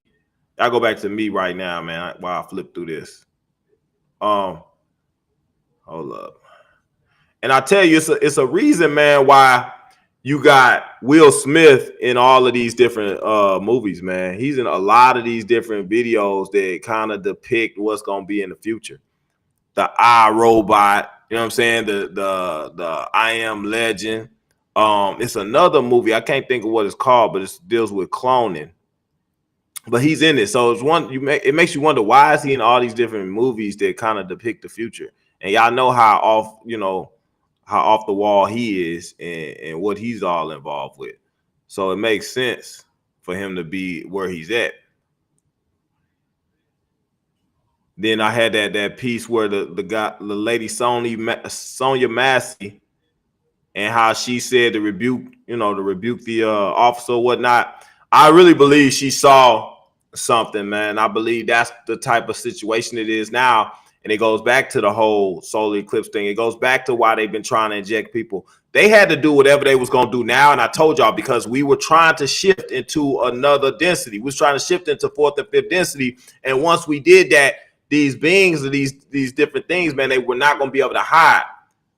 I go back to me right now, man, while I flip through this. Hold up. And I tell you, it's a reason, man, why you got Will Smith in all of these different movies, man. He's in a lot of these different videos that kind of depict what's going to be in the future. The I Robot, you know what I'm saying? The I Am Legend. It's another movie. I can't think of what it's called, but it deals with cloning. But he's in it. So it makes you wonder, why is he in all these different movies that kind of depict the future? And y'all know how off the wall he is and what he's all involved with. So it makes sense for him to be where he's at. Then I had that piece where the lady Sonia Massey, and how she said to rebuke the officer or whatnot. I really believe she saw something, man. I believe that's the type of situation it is now. And it goes back to the whole solar eclipse thing. It goes back to why they've been trying to inject people. They had to do whatever they was going to do now. And I told y'all, because we were trying to shift into another density. We was trying to shift into 4th and 5th density. And once we did that, these beings, these different things, man, they were not going to be able to hide.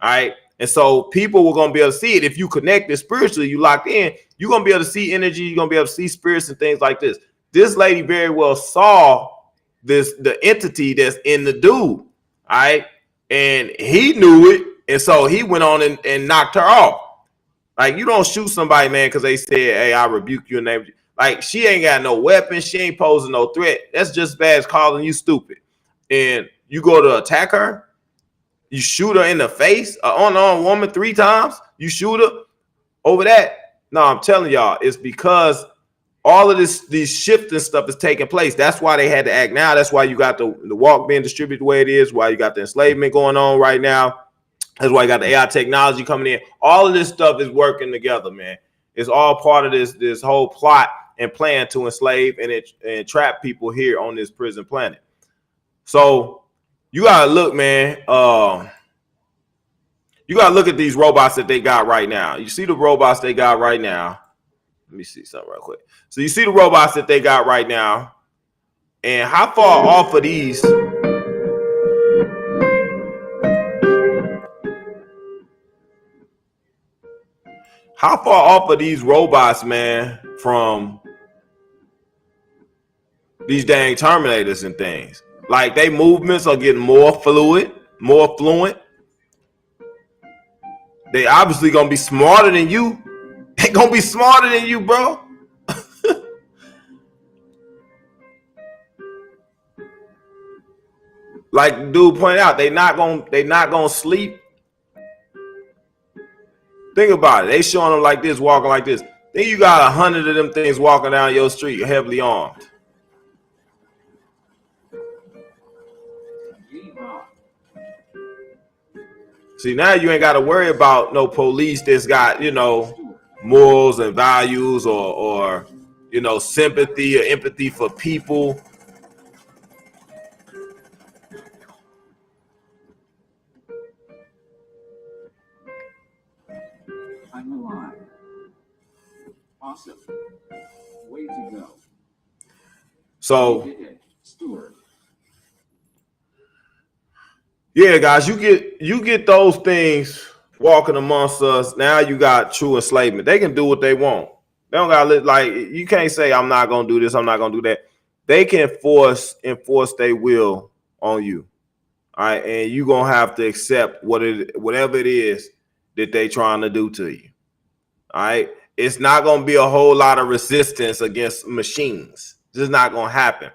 All right. And so people were going to be able to see it. If you connected spiritually, you locked in, you're going to be able to see energy. You're going to be able to see spirits and things like this. This lady very well saw the entity that's in the dude. All right. And he knew it. And so he went on and knocked her off. Like, you don't shoot somebody, man, because they said, hey, I rebuke you and name. Like, she ain't got no weapon. She ain't posing no threat. That's just bad as calling you stupid. And you go to attack her. You shoot her in the face, an unarmed woman 3 times. You shoot her over that. No, I'm telling y'all, it's because all of these shifting stuff is taking place. That's why they had to act now. That's why you got the walk being distributed the way it is. Why you got the enslavement going on right now. That's why you got the AI technology coming in. All of this stuff is working together, man. It's all part of this whole plot and plan to enslave and trap people here on this prison planet. So you gotta look, man. You gotta look at these robots that they got right now. You see the robots they got right now. Let me see something real quick. So you see the robots that they got right now, and how far off of these? How far off of these robots, man, from these dang Terminators and things? Like, they movements are getting more fluid, more fluent. They obviously gonna be smarter than you. They gonna be smarter than you, bro. Like dude pointed out, they not gonna sleep. Think about it. They showing them like this, walking like this. Then you got 100 of them things walking down your street, heavily armed. See, now you ain't got to worry about no police that's got, you know, morals and values or you know, sympathy or empathy for people. I'm alive. Awesome. Way to go. So, yeah, guys, you get those things walking amongst us. Now you got true enslavement. They can do what they want. They don't gotta live, like, you can't say I'm not gonna do this, I'm not gonna do that. They can enforce their will on you. All right, and you're gonna have to accept whatever it is that they trying to do to you. All right, it's not gonna be a whole lot of resistance against machines. This is not gonna happen.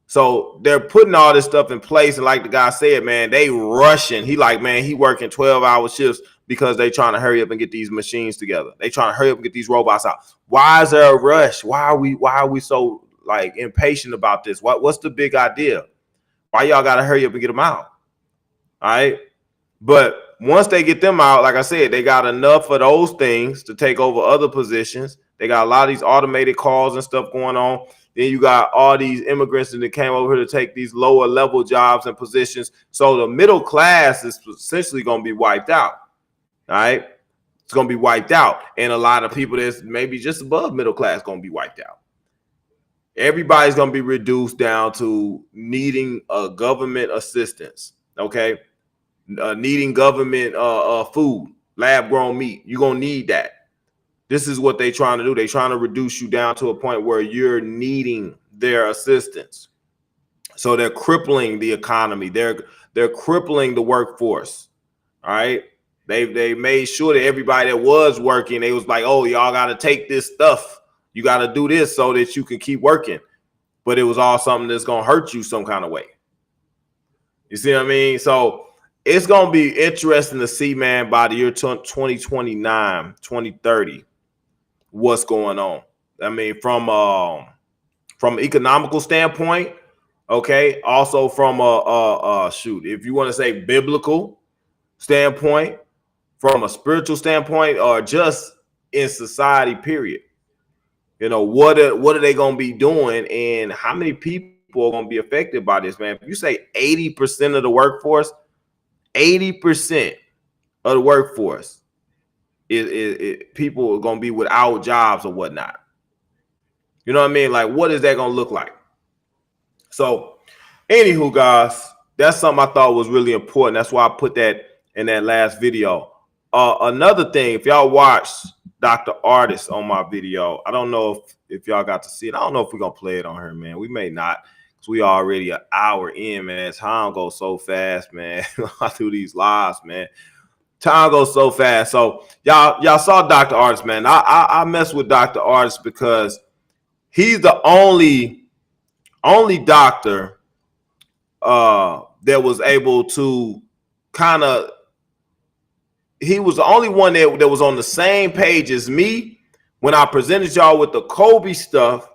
So they're putting all this stuff in place, and like the guy said, man, they rushing. He like, man, he working 12-hour shifts because they trying to hurry up and get these machines together. They trying to hurry up and get these robots out. Why is there a rush? Why are we so like impatient about this? What's the big idea? Why y'all gotta hurry up and get them out? All right. But once they get them out, like I said, they got enough of those things to take over other positions. They got a lot of these automated calls and stuff going on. Then you got all these immigrants that came over here to take these lower level jobs and positions. So the middle class is essentially going to be wiped out. All right. It's going to be wiped out. And a lot of people that's maybe just above middle class going to be wiped out. Everybody's going to be reduced down to needing a government assistance. Okay. Needing government food, lab grown meat. You're going to need that. This is what they're trying to do. They're trying to reduce you down to a point where you're needing their assistance. So they're crippling the economy. They're crippling the workforce. All right. They made sure that everybody that was working, they was like, oh, y'all got to take this stuff. You got to do this so that you can keep working. But it was all something that's going to hurt you some kind of way. You see what I mean? So it's going to be interesting to see, man, by the year 2029, 2030. What's going on. I mean, from an economical standpoint, okay, also from if you want to say biblical standpoint, from a spiritual standpoint, or just in society, period. You know, what are they going to be doing, and how many people are going to be affected by this, man? If you say 80% of the workforce, 80% of the workforce, people are gonna be without jobs or whatnot. You know what I mean? Like, what is that gonna look like? So, anywho, guys, that's something I thought was really important. That's why I put that in that last video. Another thing, if y'all watched Dr. Artist on my video, I don't know if y'all got to see it. I don't know if we're gonna play it on her, man. We may not, because we already an hour in, man. Time goes so fast, man. I do these lives, man. Time goes so fast. So y'all saw Dr. Artist, man. I mess with Dr. Artist because he's the only doctor that was able to kind of, he was the only one that was on the same page as me when I presented y'all with the Kobe stuff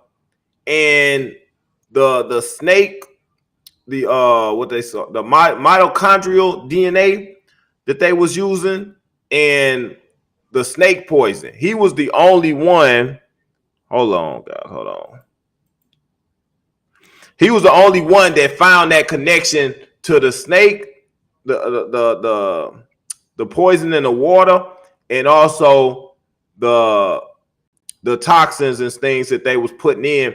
and the snake, the mitochondrial DNA that they was using, and the snake poison. He was the only one. Hold on, guys. Hold on. He was the only one that found that connection to the snake, the poison in the water, and also the the toxins and things that they was putting in,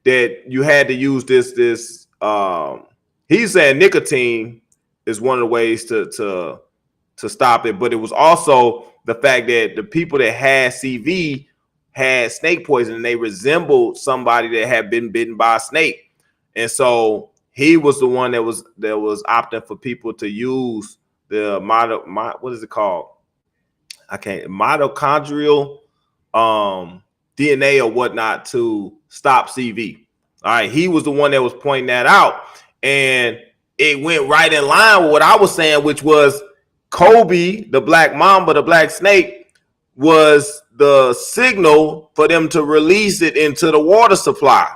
that you had to use this he's saying nicotine is one of the ways to stop it, but it was also the fact that the people that had CV had snake poison, and they resembled somebody that had been bitten by a snake. And so he was the one that was opting for people to use the what is it called? Mitochondrial DNA or whatnot to stop CV. All right, he was the one that was pointing that out, and it went right in line with what I was saying, which was Kobe, the black mamba, the black snake, was the signal for them to release it into the water supply.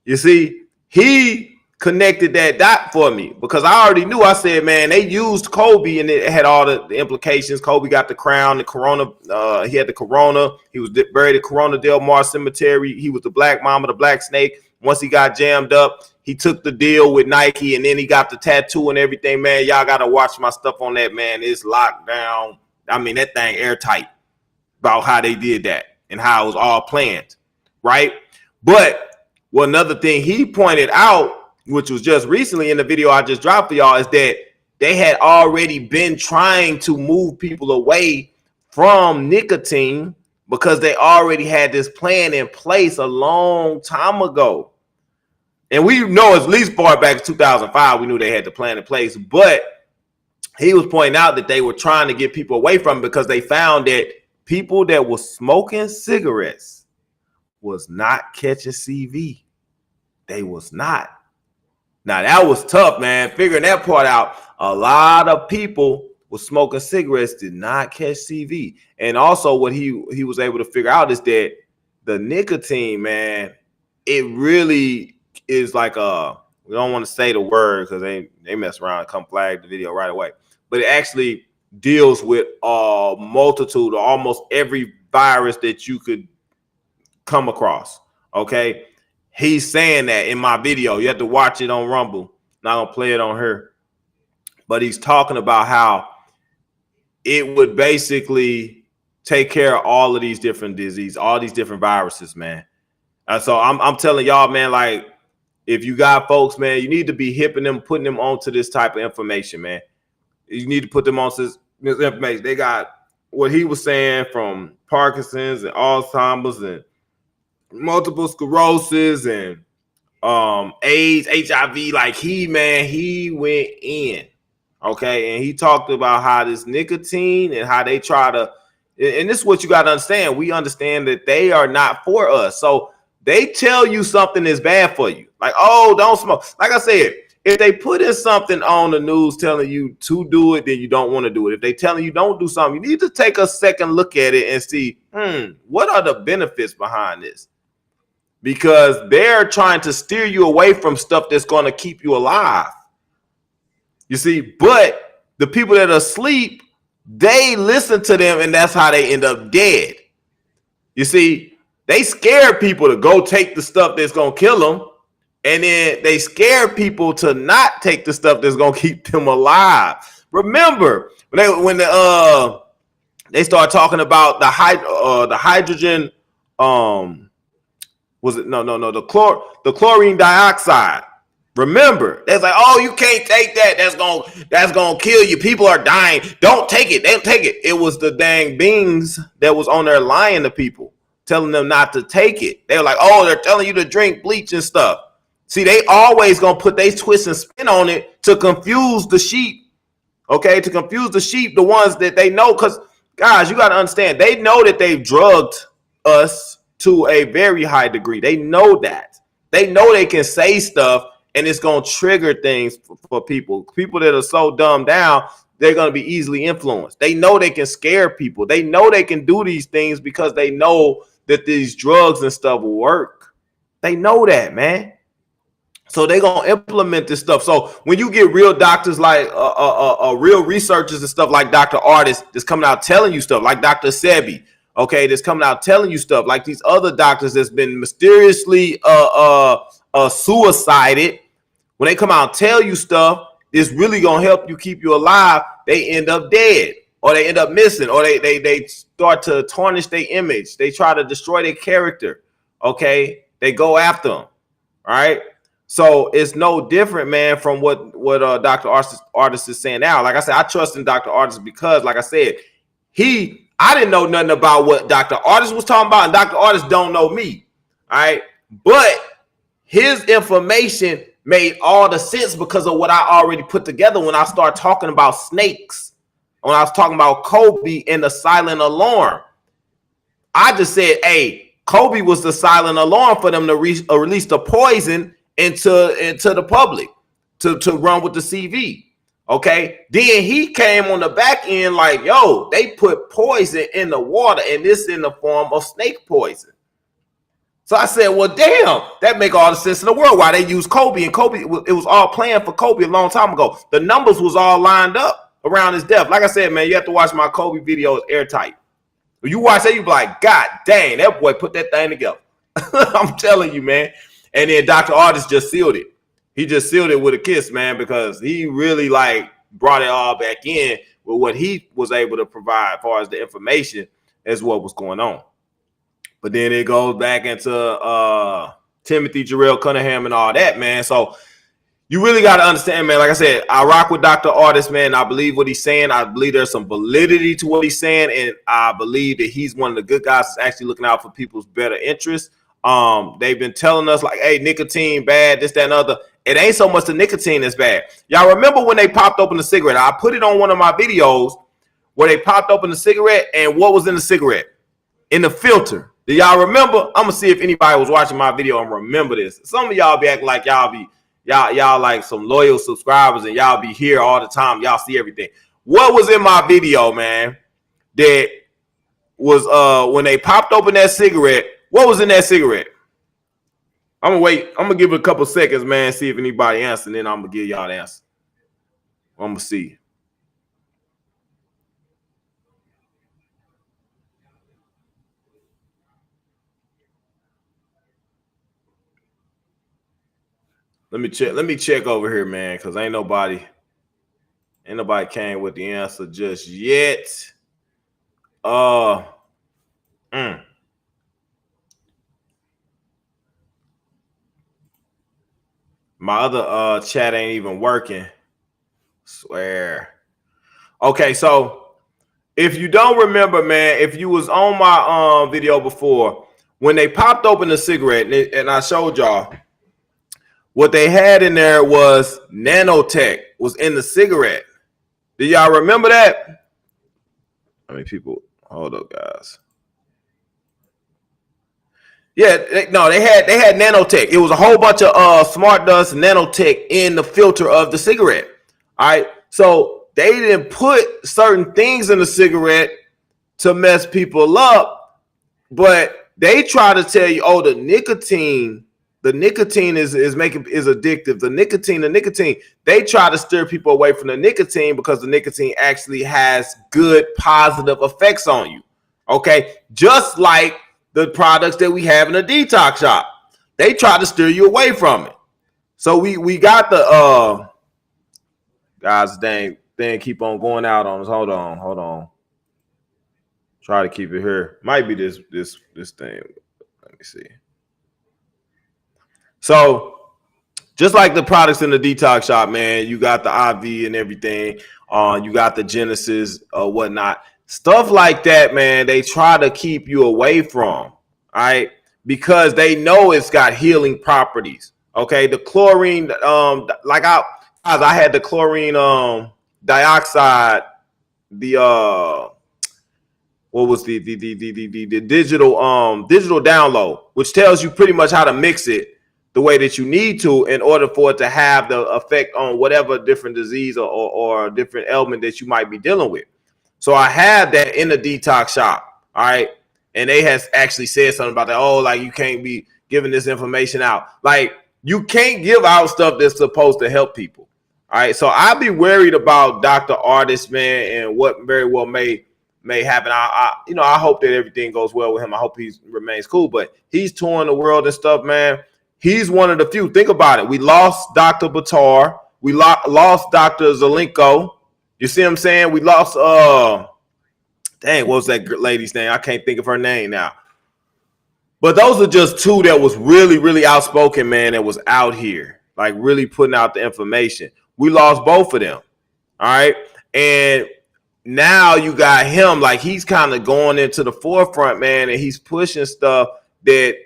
You see, he connected that dot for me, because I already knew. I said, man, they used Kobe and it had all the implications. Kobe got the crown, the corona. He had the corona. He was buried at Corona Del Mar Cemetery. He was the black mamba, the black snake. Once he got jammed up, he took the deal with Nike, and then he got the tattoo and everything. Man, y'all got to watch my stuff on that, man. It's locked down. I mean, that thing airtight about how they did that and how it was all planned, right? But another thing he pointed out, which was just recently in the video I just dropped for y'all, is that they had already been trying to move people away from nicotine because they already had this plan in place a long time ago. And we know at least far back as 2005, we knew they had the plan in place. But he was pointing out that they were trying to get people away from it because they found that people that were smoking cigarettes was not catching CV. They was not. Now, that was tough, man. Figuring that part out, a lot of people was smoking cigarettes, did not catch CV. And also what he was able to figure out is that the nicotine, man, it really is like we don't want to say the word because they mess around and come flag the video right away. But it actually deals with a multitude of almost every virus that you could come across, okay? He's saying that in my video. You have to watch it on Rumble. Not gonna play it on her. But he's talking about how it would basically take care of all of these different diseases, all these different viruses, man. So I'm telling y'all, man, like, if you got folks, man, you need to be hipping them, putting them onto this type of information, man. You need to put them on this information. They got what he was saying from Parkinson's and Alzheimer's and multiple sclerosis and AIDS, HIV. Like, he went in, okay? And he talked about how this nicotine and how they try to, and this is what you got to understand. We understand that they are not for us. So they tell you something is bad for you. Like, oh, don't smoke. Like I said, if they put in something on the news telling you to do it, then you don't want to do it. If they telling you don't do something, you need to take a second look at it and see, what are the benefits behind this? Because they're trying to steer you away from stuff that's going to keep you alive. You see, but the people that are asleep, they listen to them, and that's how they end up dead. You see, they scare people to go take the stuff that's going to kill them, and then they scare people to not take the stuff that's going to keep them alive. Remember, when they start talking about the hydrogen, the chlorine dioxide. Remember, that's like, oh, you can't take that. That's gonna kill you. People are dying. Don't take it. They don't take it. It was the dang beings that was on there lying to people, telling them not to take it. They were like, oh, they're telling you to drink bleach and stuff. See, they always gonna put their twist and spin on it to confuse the sheep. Okay, to confuse the sheep, the ones that they know. Because, guys, you got to understand, they know that they've drugged us to a very high degree. They know that. They know they can say stuff and it's going to trigger things for people. People that are so dumbed down, they're going to be easily influenced. They know they can scare people. They know they can do these things because they know that these drugs and stuff will work. They know that, man. So they're going to implement this stuff. So when you get real doctors like real researchers and stuff like Dr. Artist that's coming out telling you stuff, like Dr. Sebi, okay, that's coming out telling you stuff, like these other doctors that's been mysteriously suicided, when they come out and tell you stuff, it's really going to help you keep you alive, they end up dead. or they end up missing, or they start to tarnish their image. They try to destroy their character. Okay, they go after them. Right. So it's no different, man, from what Dr. Artist is saying now. Like I said, I trust in Dr. Artist because, like I said, I didn't know nothing about what Dr. Artist was talking about, and Dr. Artist don't know me. All right. But his information made all the sense because of what I already put together when I started talking about snakes, when I was talking about Kobe and the silent alarm. I just said, hey, Kobe was the silent alarm for them to release the poison into the public to run with the CV. Okay. Then he came on the back end like, yo, they put poison in the water, and this in the form of snake poison. So I said, well, damn, that make all the sense in the world why they use Kobe. And Kobe, it was all planned for Kobe a long time ago. The numbers was all lined up around his death. Like I said, man, you have to watch my Kobe videos airtight. When you watch that, you be like, God dang, that boy put that thing together. I'm telling you, man. And then Dr. Artist just sealed it. He just sealed it with a kiss, man, because he really like brought it all back in with what he was able to provide as far as the information as what was going on. But then it goes back into Timothy Jarrell Cunningham and all that, man. So you really got to understand, man. Like I said, I rock with Dr. Artist, man. I believe what he's saying. I believe there's some validity to what he's saying. And I believe that he's one of the good guys that's actually looking out for people's better interests. They've been telling us like, hey, nicotine bad, this, that, and other. It ain't so much the nicotine that's bad. Y'all remember when they popped open the cigarette? I put it on one of my videos where they popped open the cigarette, and what was in the cigarette? In the filter. Do y'all remember? I'm gonna see if anybody was watching my video and remember this. Some of y'all be acting like y'all like some loyal subscribers and y'all be here all the time. Y'all see everything. What was in my video, man? That was when they popped open that cigarette. What was in that cigarette? I'm gonna wait. I'm gonna give it a couple seconds, man. See if anybody answers, and then I'm gonna give y'all the answer. I'm gonna see. Let me check over here, man, because ain't nobody came with the answer just yet. My other chat ain't even working. Swear. Okay, so if you don't remember, man, if you was on my video before, when they popped open the cigarette and I showed y'all, what they had in there was nanotech was in the cigarette. Do y'all remember that? How many people? Hold up, guys. Yeah, they had nanotech. It was a whole bunch of smart dust nanotech in the filter of the cigarette. All right, so they didn't put certain things in the cigarette to mess people up, but they try to tell you, oh, the nicotine is addictive. The nicotine. They try to steer people away from the nicotine because the nicotine actually has good positive effects on you. Okay, just like the products that we have in the detox shop, they try to steer you away from it. So we got the guys, dang keep on going out on us. Hold on. Try to keep it here. Might be this thing. Let me see. So just like the products in the detox shop, man, you got the IV and everything. You got the Genesis or whatnot. Stuff like that, man, they try to keep you away from, all right? Because they know it's got healing properties. Okay, the chlorine, I had the chlorine dioxide, what was the digital download, which tells you pretty much how to mix it the way that you need to in order for it to have the effect on whatever different disease or different ailment that you might be dealing with. So I had that in the detox shop, all right? And they has actually said something about that. Oh, like you can't be giving this information out. Like you can't give out stuff that's supposed to help people, all right? So I'd be worried about Dr. Artist, man, and what very well may happen. I hope that everything goes well with him. I hope he remains cool, but he's touring the world and stuff, man. He's one of the few. Think about it. We lost Dr. Batar. We lost Dr. Zelenko. You see what I'm saying? We lost Dang, what was that lady's name? I can't think of her name now. But those are just two that was really, really outspoken, man, that was out here, like really putting out the information. We lost both of them. All right. And now you got him, like he's kind of going into the forefront, man, and he's pushing stuff that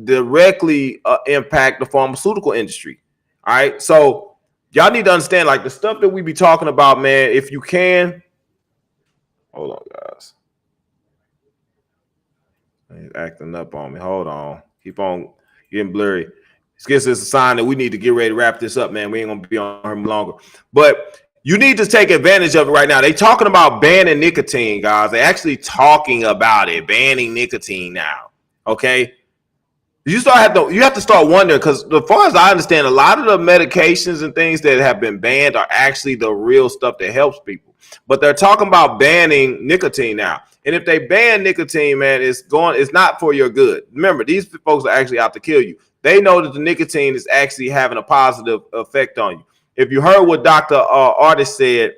directly impact the pharmaceutical industry. All right. So y'all need to understand, like the stuff that we be talking about, man, if you can. Hold on, guys. He's acting up on me. Hold on. Keep on getting blurry. This is a sign that we need to get ready to wrap this up, man. We ain't going to be on him longer. But you need to take advantage of it right now. They talking about banning nicotine, guys. They actually talking about it, banning nicotine now. Okay? You have to start wondering, because as far as I understand, a lot of the medications and things that have been banned are actually the real stuff that helps people. But they're talking about banning nicotine now. And if they ban nicotine, man, it's not for your good. Remember, these folks are actually out to kill you. They know that the nicotine is actually having a positive effect on you. If you heard what Dr. Artist said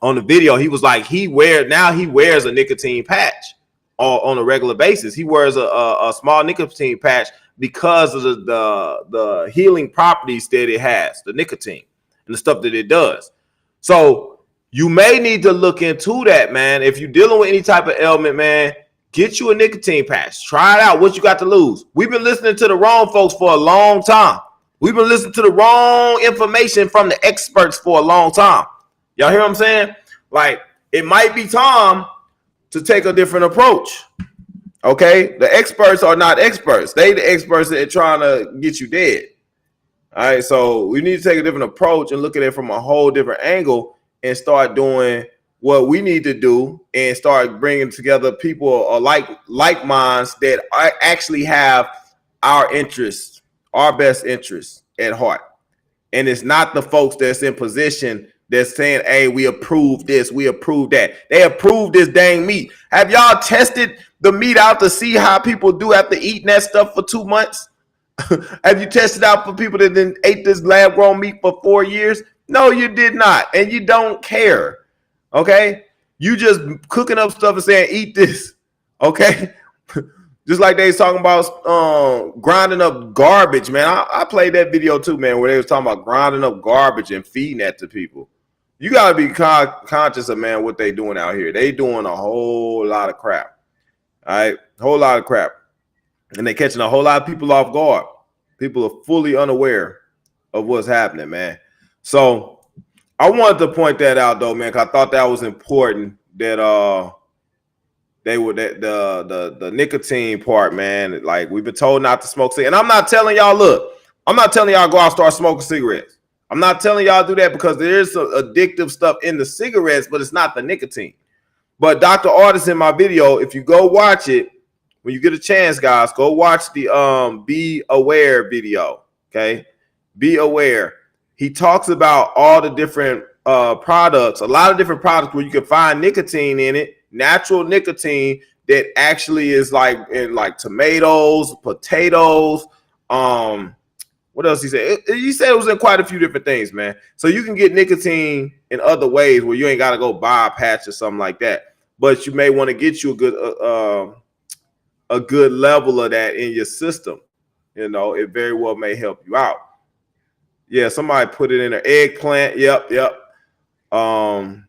on the video, he was like, he wears a nicotine patch on a regular basis. He wears a small nicotine patch because of the healing properties that it has, the nicotine and the stuff that it does. So you may need to look into that, man. If you're dealing with any type of ailment, man, get you a nicotine patch. Try it out. What you got to lose? We've been listening to the wrong folks for a long time. We've been listening to the wrong information from the experts for a long time. Y'all hear what I'm saying? Like, it might be time to take a different approach. Okay? The experts are not experts. They the experts that are trying to get you dead. All right? So we need to take a different approach and look at it from a whole different angle and start doing what we need to do and start bringing together people like minds that actually have our interests, our best interests at heart. And it's not the folks that's in position that's saying, hey, we approve this, we approve that. They approve this dang meat. Have y'all tested the meat out to see how people do after eating that stuff for 2 months? Have you tested out for people that then ate this lab-grown meat for 4 years? No, you did not. And you don't care. Okay? You just cooking up stuff and saying, eat this. Okay? Just like they was talking about grinding up garbage, man. I played that video too, man, where they was talking about grinding up garbage and feeding that to people. You got to be conscious of, man, what they doing out here. They doing a whole lot of crap. All right? A whole lot of crap. And they catching a whole lot of people off guard. People are fully unaware of what's happening, man. So I wanted to point that out, though, man, because I thought that was important that they would the nicotine part, man. Like, we've been told not to smoke cigarettes. And I'm not telling y'all, look, I'm not telling y'all go out and start smoking cigarettes. I'm not telling y'all do that because there is some addictive stuff in the cigarettes, but it's not the nicotine. But Dr. Artist in my video, if you go watch it, when you get a chance, guys, go watch the Be Aware video, okay? Be Aware. He talks about all the different products, a lot of different products where you can find nicotine in it, natural nicotine that actually is like in like tomatoes, potatoes. What else he said? He said it was in quite a few different things, man. So you can get nicotine in other ways where you ain't got to go buy a patch or something like that. But you may want to get you a good level of that in your system. You know, it very well may help you out. Yeah, somebody put it in an eggplant. Yep. What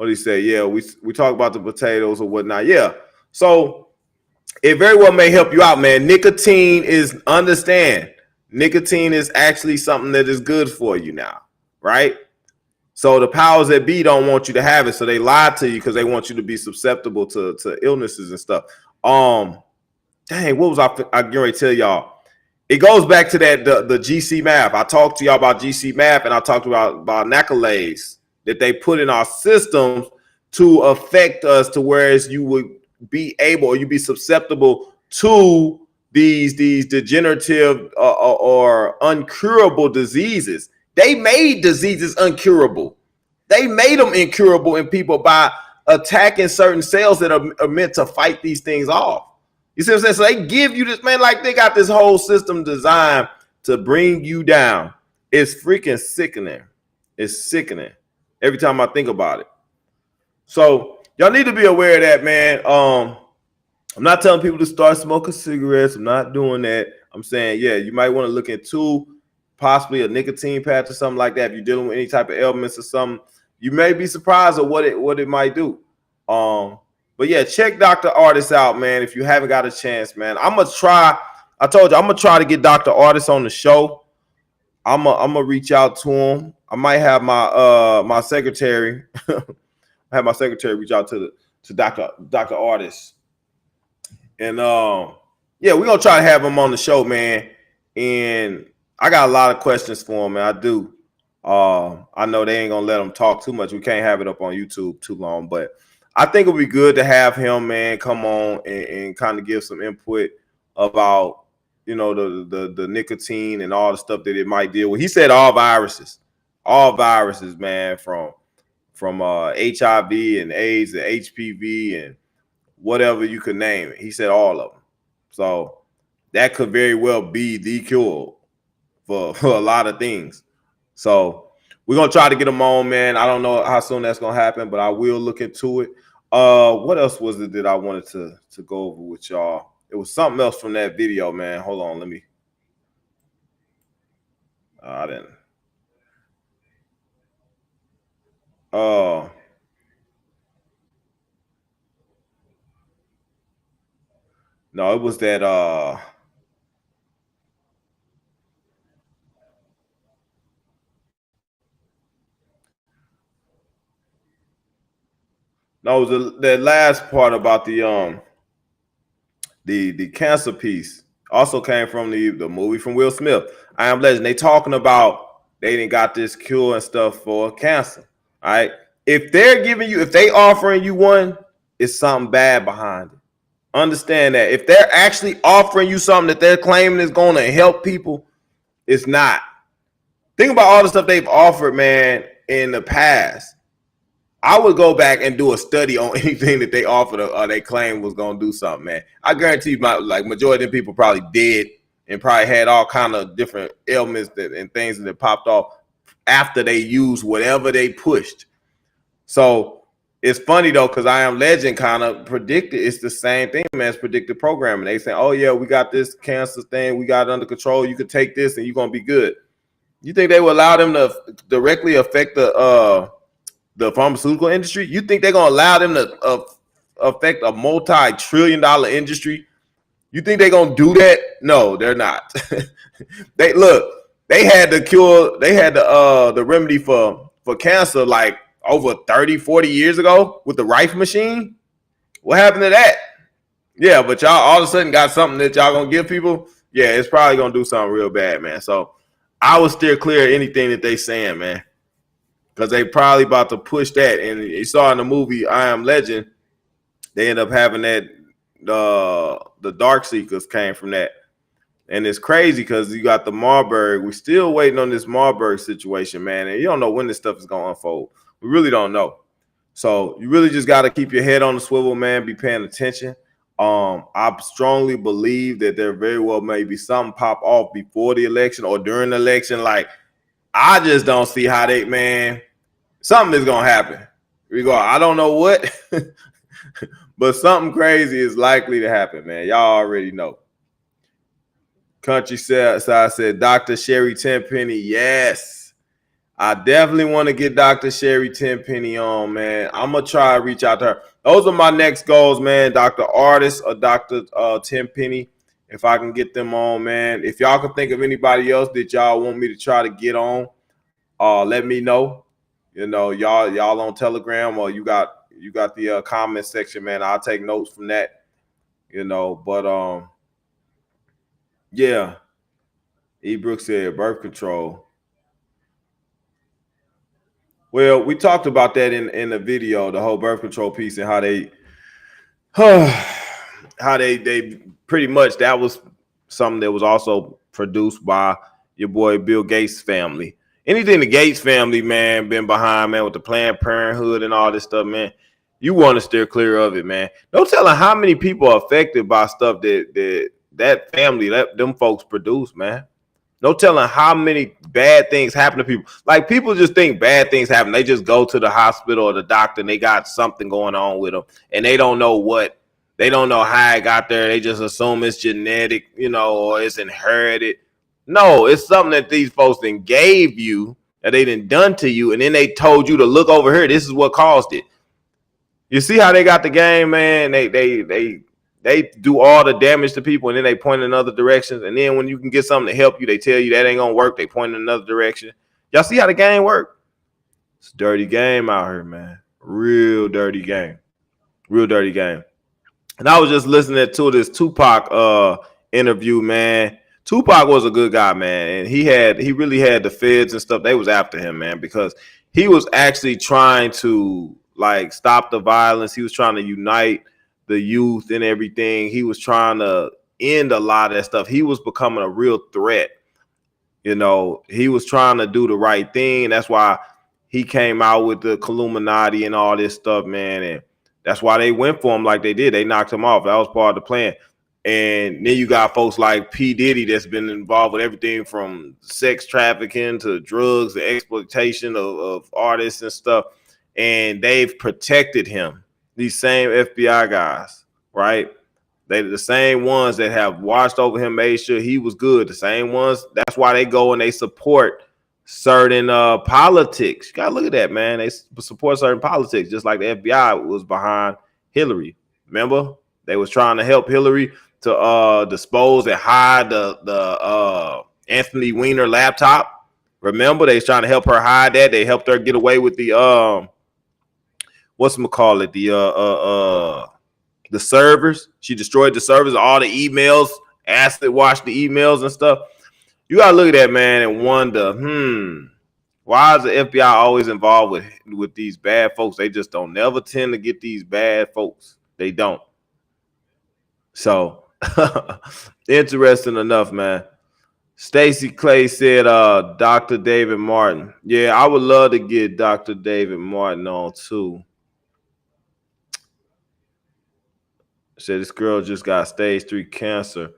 did he say? Yeah, we talk about the potatoes or whatnot. Yeah. So it very well may help you out, man. Nicotine is actually something that is good for you now, right? So the powers that be don't want you to have it. So they lied to you because they want you to be susceptible to illnesses and stuff. Dang, what was I getting ready to tell y'all? It goes back to that the GC math. I talked to y'all about GC math, and I talked about Nacalase that they put in our systems to affect us to whereas you would be able or you be susceptible to these degenerative or uncurable diseases. They made diseases uncurable. They made them incurable in people by attacking certain cells that are meant to fight these things off. You see what I'm saying? So they give you this, man, like they got this whole system designed to bring you down. It's freaking sickening. It's sickening every time I think about it. So y'all need to be aware of that, man. I'm not telling people to start smoking cigarettes. I'm not doing that. I'm saying, yeah, you might want to look into possibly a nicotine patch or something like that. If you're dealing with any type of ailments or something, you may be surprised at what it might do. But yeah, check Dr. Artist out, man. If you haven't got a chance, man, I'm gonna try. I told you I'm gonna try to get Dr. Artist on the show. I'm gonna reach out to him. I might have my secretary have my secretary reach out to Dr. Artist. And yeah, we're gonna try to have him on the show, man. And I got a lot of questions for him, man. I do. I know they ain't gonna let him talk too much. We can't have it up on YouTube too long, but I think it'll be good to have him, man, come on and kind of give some input about, you know, the nicotine and all the stuff that it might deal with. He said all viruses, man, from HIV and AIDS and HPV and whatever you could name it. He said all of them. So that could very well be the cure for a lot of things. So we're gonna try to get him on, man. I don't know how soon that's gonna happen, but I will look into it. What else was it that I wanted to go over with y'all? It was something else from that video, man. Hold on, let me. I didn't. No, it was that no, it was that last part about the cancer piece. Also came from the movie from Will Smith, I Am Legend. They talking about they didn't got this cure and stuff for cancer. All right. If they're giving you, if they offering you one, it's something bad behind it. Understand that. If they're actually offering you something that they're claiming is going to help people, it's not. Think about all the stuff they've offered, man, in the past. I would go back and do a study on anything that they offered or they claimed was going to do something, man. I guarantee you, majority of people probably did and probably had all kind of different ailments and things that popped off after they used whatever they pushed. So it's funny though, because I Am Legend kind of predicted it's the same thing, man. It's predictive programming. They say, oh yeah, we got this cancer thing, we got it under control. You could take this and you're gonna be good. You think they will allow them to directly affect the pharmaceutical industry? You think they're gonna allow them to affect a multi-trillion-dollar industry? You think they're gonna do that? No, they're not. They had the cure, they had the remedy for cancer like over 30, 40 years ago with the Rife machine. What happened to that? Yeah, but y'all all of a sudden got something that y'all gonna give people. Yeah, it's probably gonna do something real bad, man. So I would steer clear of anything that they saying, man, because they probably about to push that. And you saw in the movie I Am Legend, they end up having that the Dark Seekers came from that. And it's crazy because you got the Marburg. We're still waiting on this Marburg situation, man. And you don't know when this stuff is going to unfold. We really don't know. So you really just got to keep your head on the swivel, man. Be paying attention. I strongly believe that there very well may be something pop off before the election or during the election. Like, I just don't see how they, man, something is going to happen. I don't know what, but something crazy is likely to happen, man. Y'all already know. Countryside said, Dr. Sherry Tenpenny. Yes. I definitely want to get Dr. Sherry Tenpenny on, man. I'm going to try to reach out to her. Those are my next goals, man. Dr. Artist or Dr. Tenpenny. If I can get them on, man. If y'all can think of anybody else that y'all want me to try to get on, let me know. You know, y'all on Telegram or you got the comment section, man. I'll take notes from that. You know, but yeah. E. Brooks said birth control. Well, we talked about that in the video, the whole birth control piece and how they pretty much, that was something that was also produced by your boy Bill Gates' family. Anything the Gates family, man, been behind, man, with the Planned Parenthood and all this stuff, man, you want to steer clear of it, man. No telling how many people are affected by stuff that family, them folks produce, man. No telling how many bad things happen to people. Like, people just think bad things happen. They just go to the hospital or the doctor and they got something going on with them, and they don't know what. They don't know how it got there. They just assume it's genetic, or it's inherited. No, it's something that these folks then gave you, that they done to you, and then they told you to look over here. This is what caused it. You see how they got the game, man? They do all the damage to people, and then they point in other directions. And then when you can get something to help you, they tell you that ain't gonna work. They point in another direction. Y'all see how the game work? It's a dirty game out here, man. Real dirty game. Real dirty game. And I was just listening to this Tupac interview, man. Tupac was a good guy, man, and he really had the feds and stuff. They was after him, man, because he was actually trying to like stop the violence. He was trying to unite the youth and everything. He was trying to end a lot of that stuff. He was becoming a real threat. He was trying to do the right thing. That's why he came out with the Illuminati and all this stuff, man. And that's why they went for him like they did. They knocked him off. That was part of the plan. And then you got folks like P. Diddy that's been involved with everything from sex trafficking to drugs and exploitation of artists and stuff. And they've protected him. These same FBI guys, right? They the same ones that have watched over him, made sure he was good. The same ones. That's why they go and they support certain politics. You gotta look at that, man. They support certain politics, just like the FBI was behind Hillary. Remember, they was trying to help Hillary to dispose and hide the Anthony Weiner laptop. Remember, they was trying to help her hide that. They helped her get away with the whatchamacallit, the servers. She destroyed the servers, all the emails, acid washed the emails and stuff. You gotta look at that, man, and wonder, why is the FBI always involved with these bad folks? They just don't never tend to get these bad folks. They don't. So interesting enough, man. Stacy Clay said Dr. David Martin. Yeah, I would love to get Dr. David Martin on too. Said this girl just got stage 3 cancer.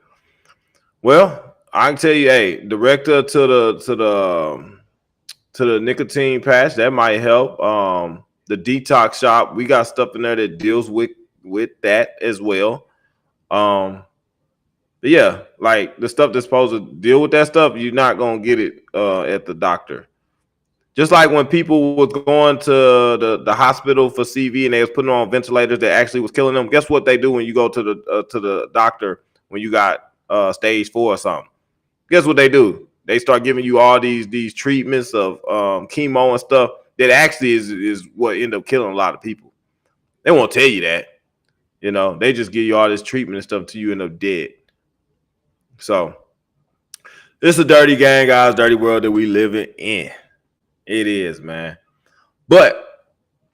Well, I can tell you, hey, director to the nicotine patch, that might help. The detox shop, we got stuff in there that deals with that as well. But yeah, like the stuff that's supposed to deal with that stuff, you're not gonna get it at the doctor. Just like when people was going to the hospital for CV and they was putting on ventilators that actually was killing them. Guess what they do when you go to the doctor when you got stage 4 or something? Guess what they do? They start giving you all these treatments of chemo and stuff that actually is what end up killing a lot of people. They won't tell you that. They just give you all this treatment and stuff till you end up dead. So it's a dirty game, guys, dirty world that we living in. It is, man. But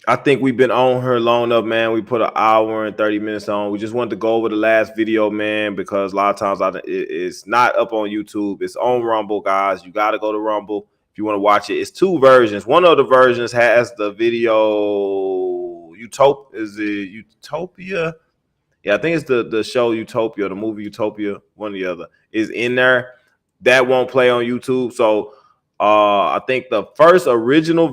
I think we've been on her long enough, man. We put an hour and 30 minutes on. We just wanted to go over the last video, man, because a lot of times it's not up on YouTube. It's on Rumble, guys. You got to go to Rumble if you want to watch it. It's 2 versions. One of the versions has the video Utopia? Yeah, I think it's the show Utopia, the movie Utopia, one or the other is in there. That won't play on YouTube. So I think the first original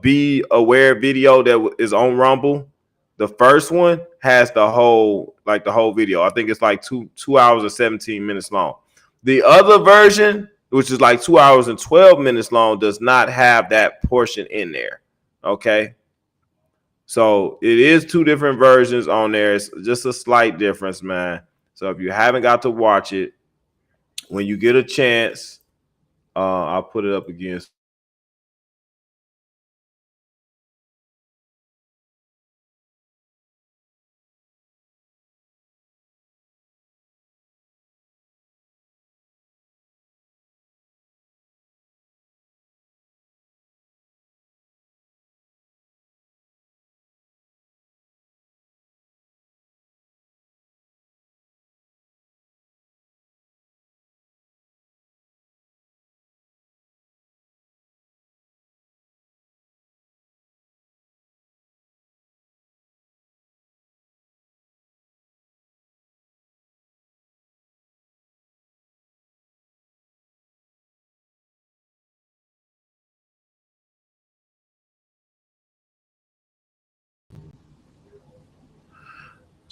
Be Aware video that is on Rumble, the first one has the whole video. I think it's like 2 hours and 17 minutes long. The other version, which is like 2 hours and 12 minutes long, does not have that portion in there. Okay. So it is 2 different versions on there. It's just a slight difference, man. So if you haven't got to watch it, when you get a chance, I'll put it up again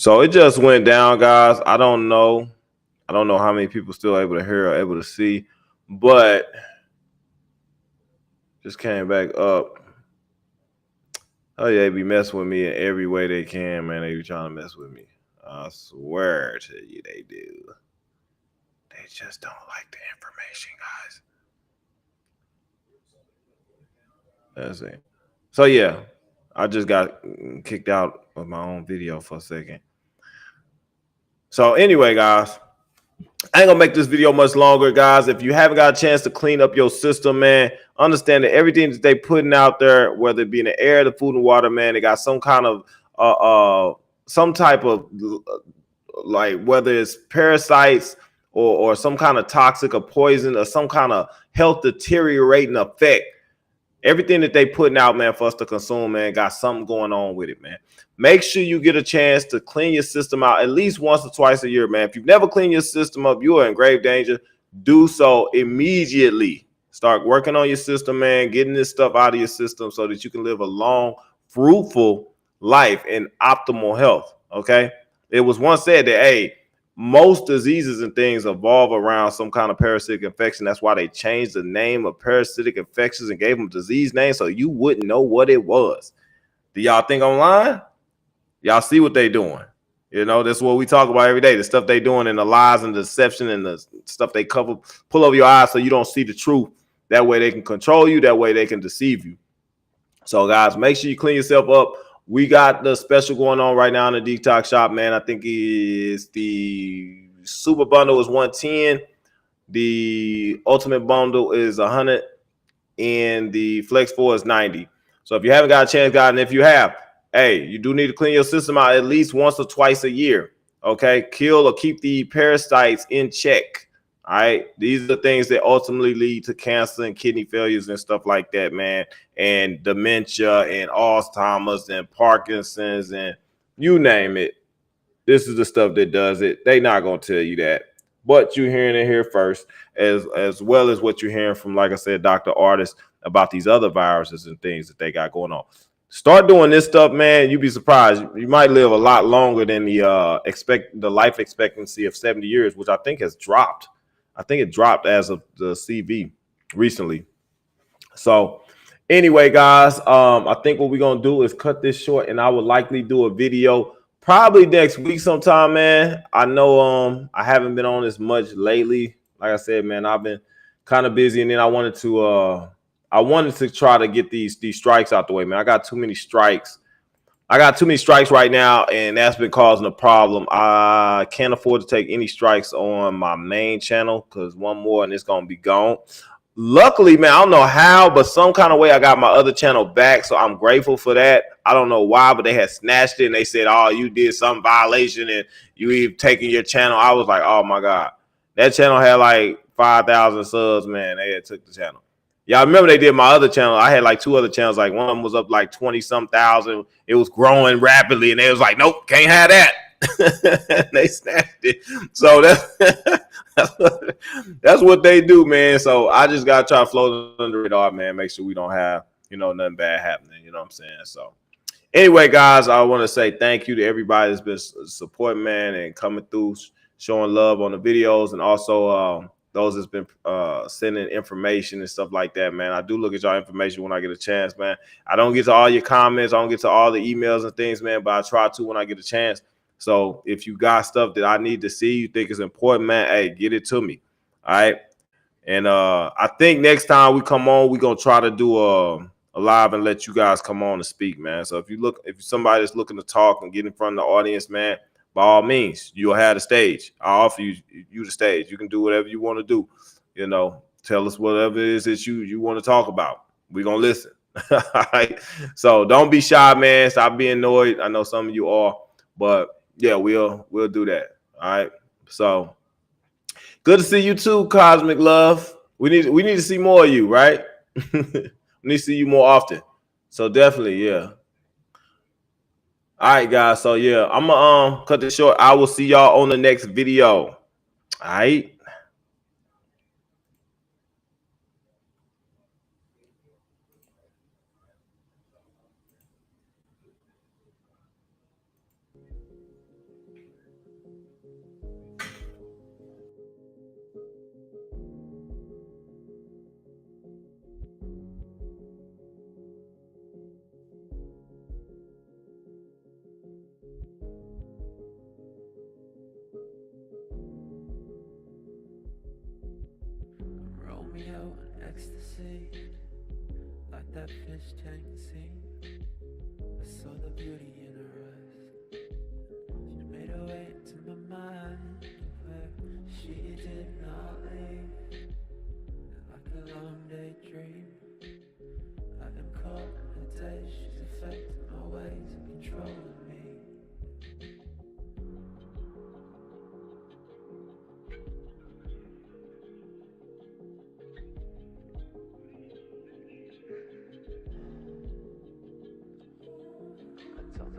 So it just went down, guys. I don't know how many people still able to hear or able to see, but just came back up. Oh yeah, they be messing with me in every way they can, man. They be trying to mess with me. I swear to you, they do. They just don't like the information, guys. That's it. So yeah, I just got kicked out of my own video for a second. So anyway, guys, I ain't gonna make this video much longer, guys. If you haven't got a chance to clean up your system, man, understand that everything that they putting out there, whether it be in the air, the food and water, man, they got some kind of some type of like whether it's parasites or some kind of toxic or poison or some kind of health deteriorating effect. Everything that they putting out, man, for us to consume, man, got something going on with it, man. Make sure you get a chance to clean your system out at least once or twice a year, man. If you've never cleaned your system up, you are in grave danger. Do so immediately. Start working on your system, man, getting this stuff out of your system so that you can live a long, fruitful life in optimal health, okay? It was once said that, hey, most diseases and things evolve around some kind of parasitic infection. That's why they changed the name of parasitic infections and gave them disease names so you wouldn't know what it was. Do y'all think I'm lying? Y'all see what they doing. You know, that's what we talk about every day. The stuff they doing and the lies and the deception and the stuff they cover, pull over your eyes so you don't see the truth. That way they can control you. That way they can deceive you. So, guys, make sure you clean yourself up. We got the special going on right now in the detox shop, man. I think it's the super bundle is 110. The ultimate bundle is 100. And the flex 4 is 90. So if you haven't got a chance, guys, and if you have, hey, you do need to clean your system out at least once or twice a year. Okay, kill or keep the parasites in check. All right, these are the things that ultimately lead to cancer and kidney failures and stuff like that, man, and dementia and Alzheimer's and Parkinson's and you name it. This is the stuff that does it. They not gonna tell you that, but you're hearing it here first, as well as what you're hearing from, like I said, Dr. Artist about these other viruses and things that they got going on. Start doing this stuff, man. You'd be surprised. You might live a lot longer than the life expectancy of 70 years, which I think has dropped. I think it dropped as of the CV recently. So anyway, guys, I think what we're gonna do is cut this short, and I would likely do a video probably next week sometime, man. I know I haven't been on as much lately. Like I said, man, I've been kind of busy, and then I wanted to try to get these strikes out the way, man. I got too many strikes. I got too many strikes right now, and that's been causing a problem. I can't afford to take any strikes on my main channel because one more and it's gonna be gone. Luckily, man, I don't know how, but some kind of way I got my other channel back, so I'm grateful for that. I don't know why, but they had snatched it and they said, "Oh, you did some violation and you even taking your channel." I was like, "Oh my god, that channel had like 5,000 subs, man. They had took the channel." Y'all remember they did my other channel? I had like two other channels. Like one of them was up like 20-some thousand. It was growing rapidly, and they was like, "Nope, can't have that." They snatched it. So that's what they do, man. So I just gotta try to float under the radar, man. Make sure we don't have nothing bad happening. You know what I'm saying? So anyway, guys, I want to say thank you to everybody that's been supporting, man, and coming through, showing love on the videos, and also those that's been sending information and stuff like that, man. I do look at y'all information when I get a chance, man. I don't get to all your comments. I don't get to all the emails and things, man, but I try to when I get a chance. So if you got stuff that I need to see, you think is important, man, hey, get it to me. All right. And I think next time we come on, we're going to try to do a live and let you guys come on and speak, man. So if somebody that's looking to talk and get in front of the audience, man, by all means, you'll have the stage. I'll offer you the stage. You can do whatever you want to do. Tell us whatever it is that you want to talk about. We're going to listen. All right. So don't be shy, man. Stop being annoyed. I know some of you are, but yeah, we'll do that. All right. So good to see you too, Cosmic Love. We need to see more of you, right? We need to see you more often. So definitely, yeah. All right, guys. So yeah, I'm gonna cut this short. I will see y'all on the next video. All right. that fish tank scene. I saw the beauty in her eyes. She made her way into my mind, where she did not leave. Like a long daydream, I am caught in a daze. She's affecting my ways and controlling me.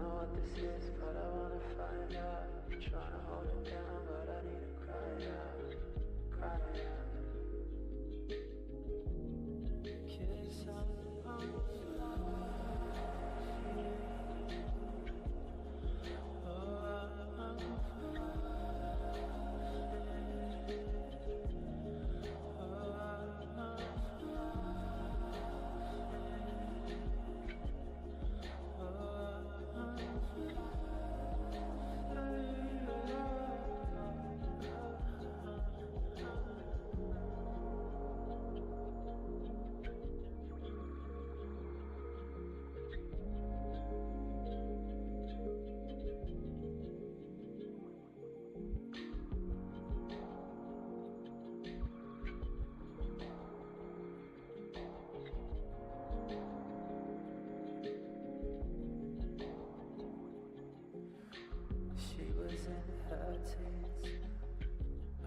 What this is, but I wanna find out. I'm trying to hold it down, but I need to cry out, cry out. 'Cause I'm on fire. Oh, I'm on fire. Oh, I'm on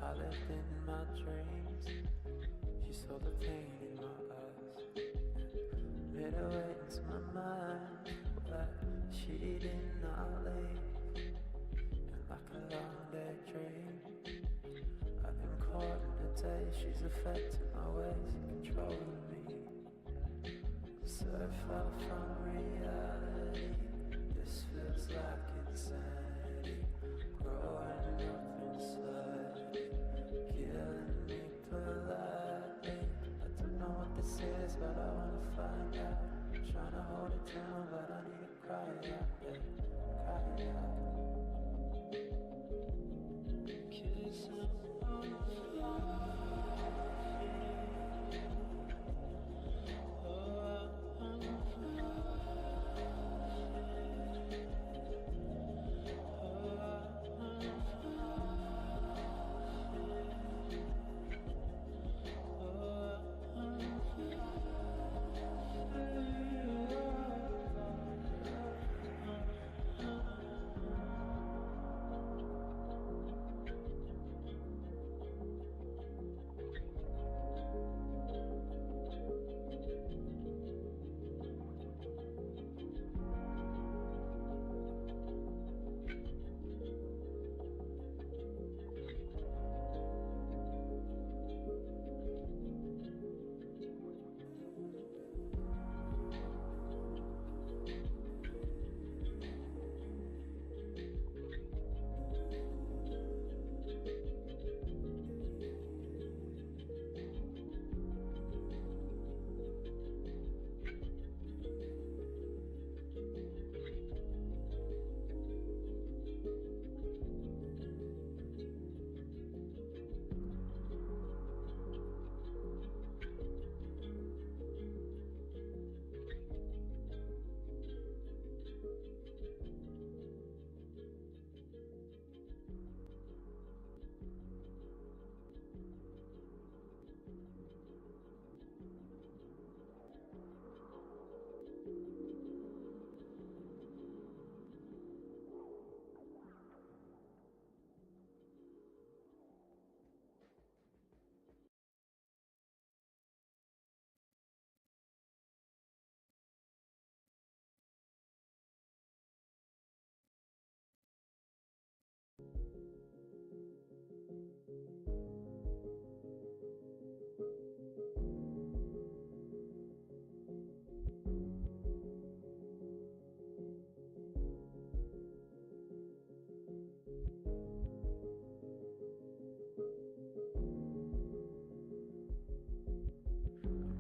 I lived in my dreams. She saw the pain in my eyes. Made her way into my mind, but she did not leave. And like a long daydream, I've been caught in a daze. She's affecting my ways and controlling me. So far from reality, this feels like insanity. Growing up inside, killing me politely. I don't know what this is, but I wanna find out. I'm trying to hold it down, but I need to cry out, yeah, cry out. 'Cause I'm on fire. Oh, I'm on fire.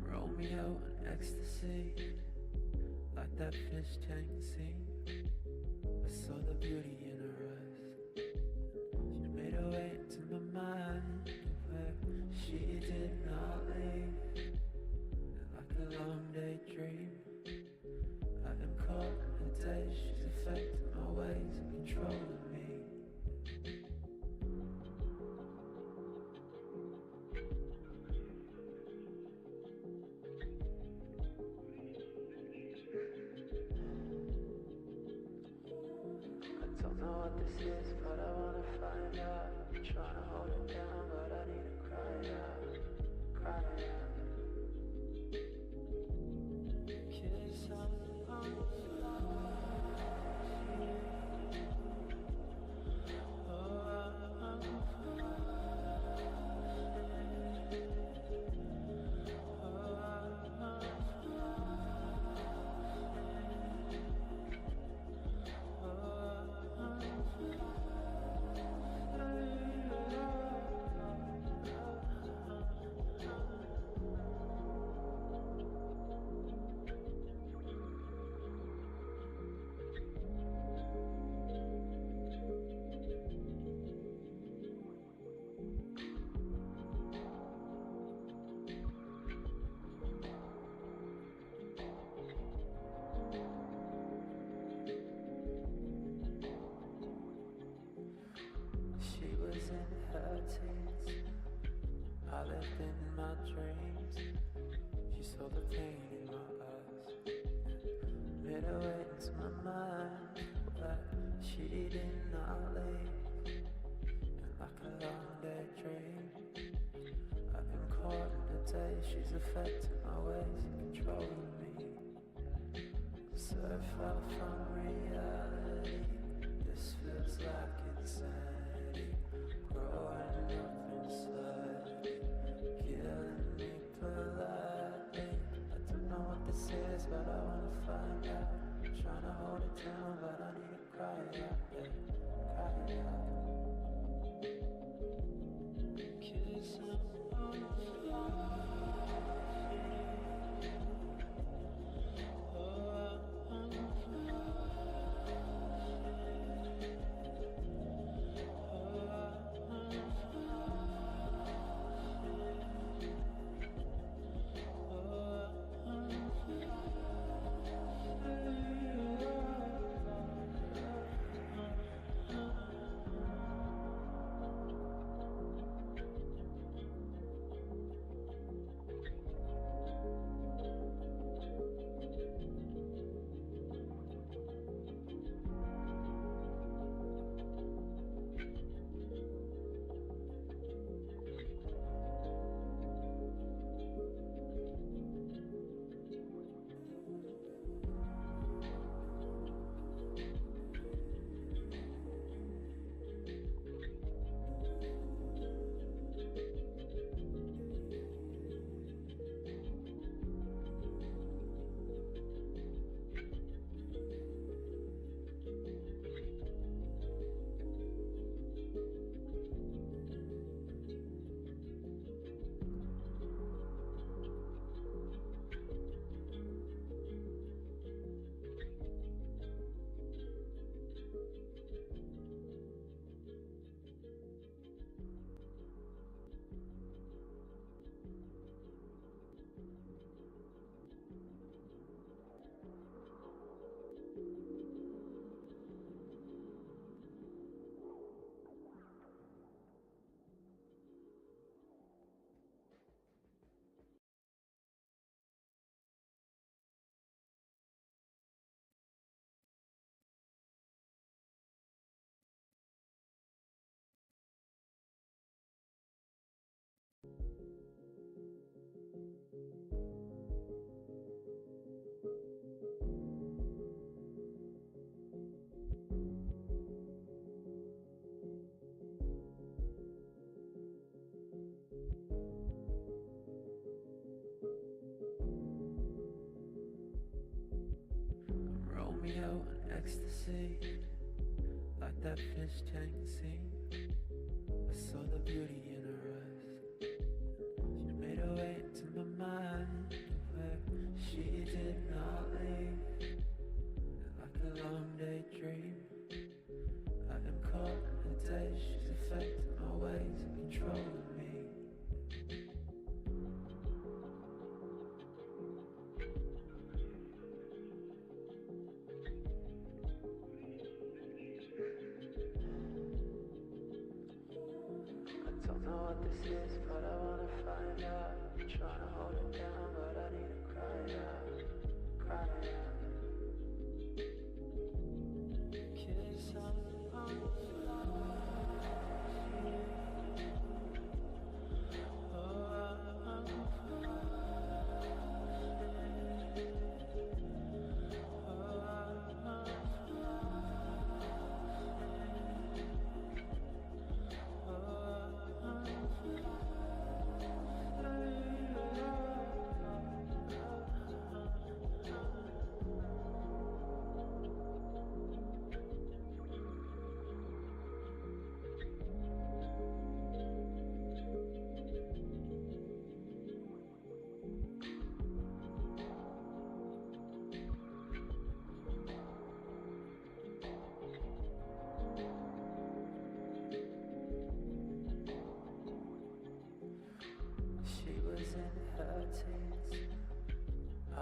Romeo on ecstasy, like that fish tank scene. I saw the beauty in her eyes. She made her way into my mind, where she did not leave. Like a long daydream. I am caught in a daze, she's affecting my ways and controlling me. I don't know what this is, but I wanna find out. I'm trying to hold it down, but I need to cry out, cry out. 'Cause I'm on fire. Oh, I'm on fire. Oh, I'm on She was in her teens, I lived in my dreams. She saw the pain in my eyes, made her way into my mind, but she did not leave. And like a long daydream, I've been caught in a daze. She's affecting my ways and controlling me. So far from reality, this feels like insanity. Growing up inside, killing me politely. I don't know what this is, but I wanna find out. I'm trying to hold it down, but I need to cry out, yeah, cry out. 'Cause I'm on fire. Oh, I'm on Romeo on ecstasy, like that fish tank scene. I saw the beauty in her eyes. She made her way into my mind, where she did not leave. And like a long daydream, I am caught in a daze. She's affecting my ways and controlling me.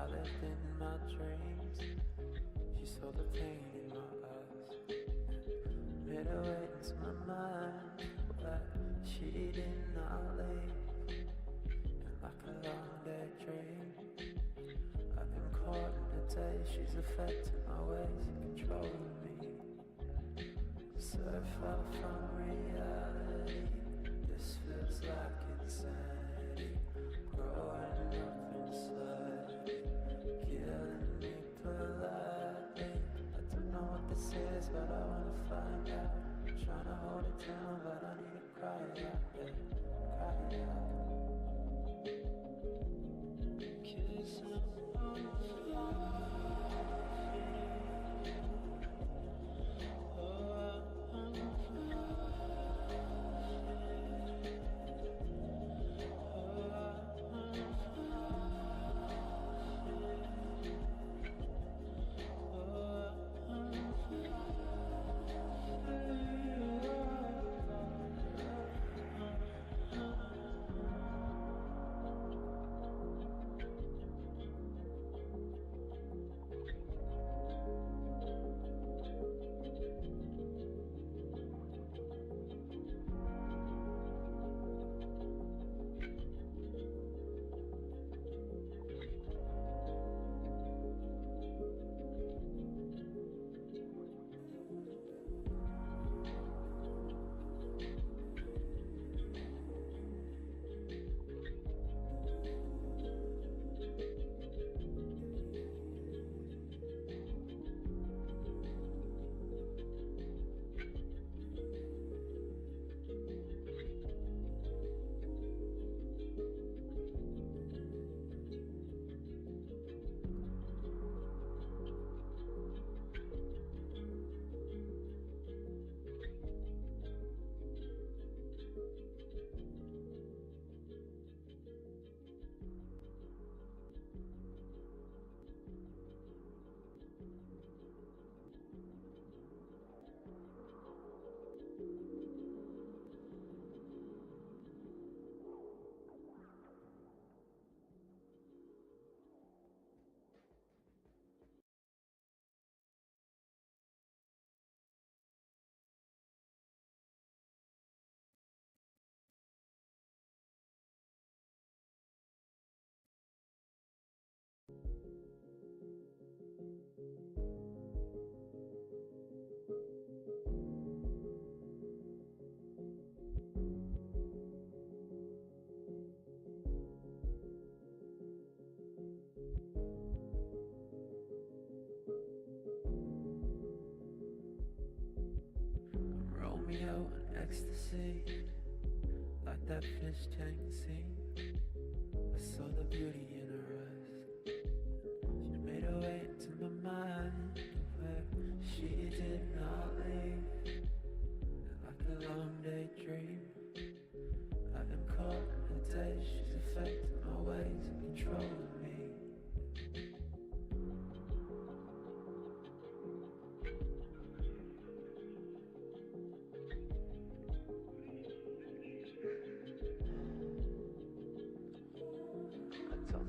I lived in my dreams. She saw the pain in my eyes, made her way into my mind, but she did not leave. And like a long day dream, I've been caught in a day. She's affecting my ways and controlling me. So far from reality, this feels like insanity. Growing up inside, killing me politely. I don't know what this is, but I wanna find out. I'm trying to hold it down, but I need to cry it out, yeah, cry it out. 'Cause I'm on fire. Romeo on ecstasy, like that fish tank scene. I saw the beauty in her eyes. She made her way into my mind, where she did not leave. And like a long day dream, I've been caught in a day. She's affecting my ways and controlling me.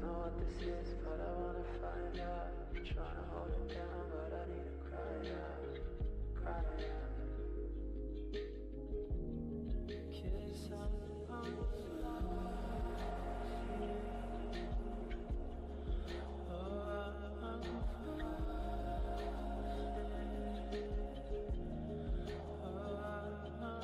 What this is, but I wanna find out. I'm trying to hold it down, but I need to cry out, cry out. 'Cause I'm on fire. Oh, I'm on fire. Oh, I'm on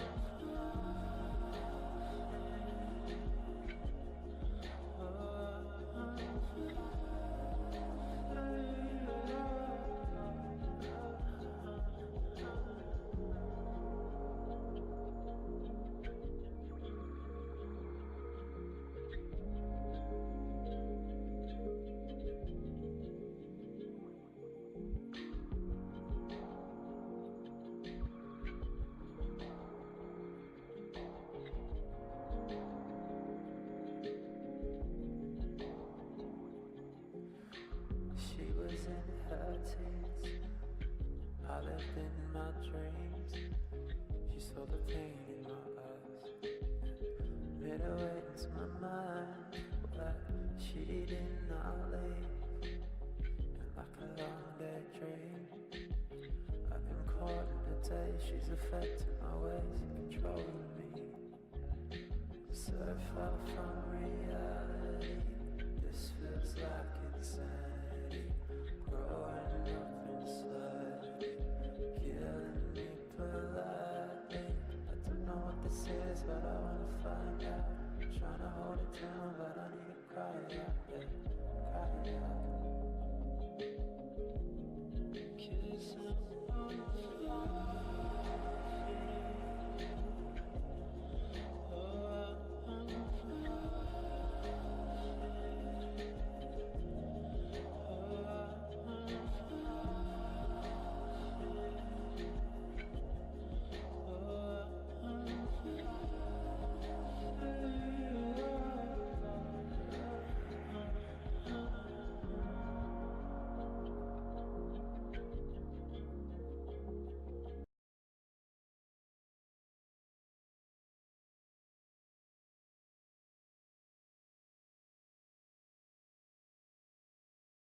I lived in my dreams. She saw the pain in my eyes, made her way into my mind, but she did not leave. she's affecting my ways, controlling me. So far from reality, this feels like insanity.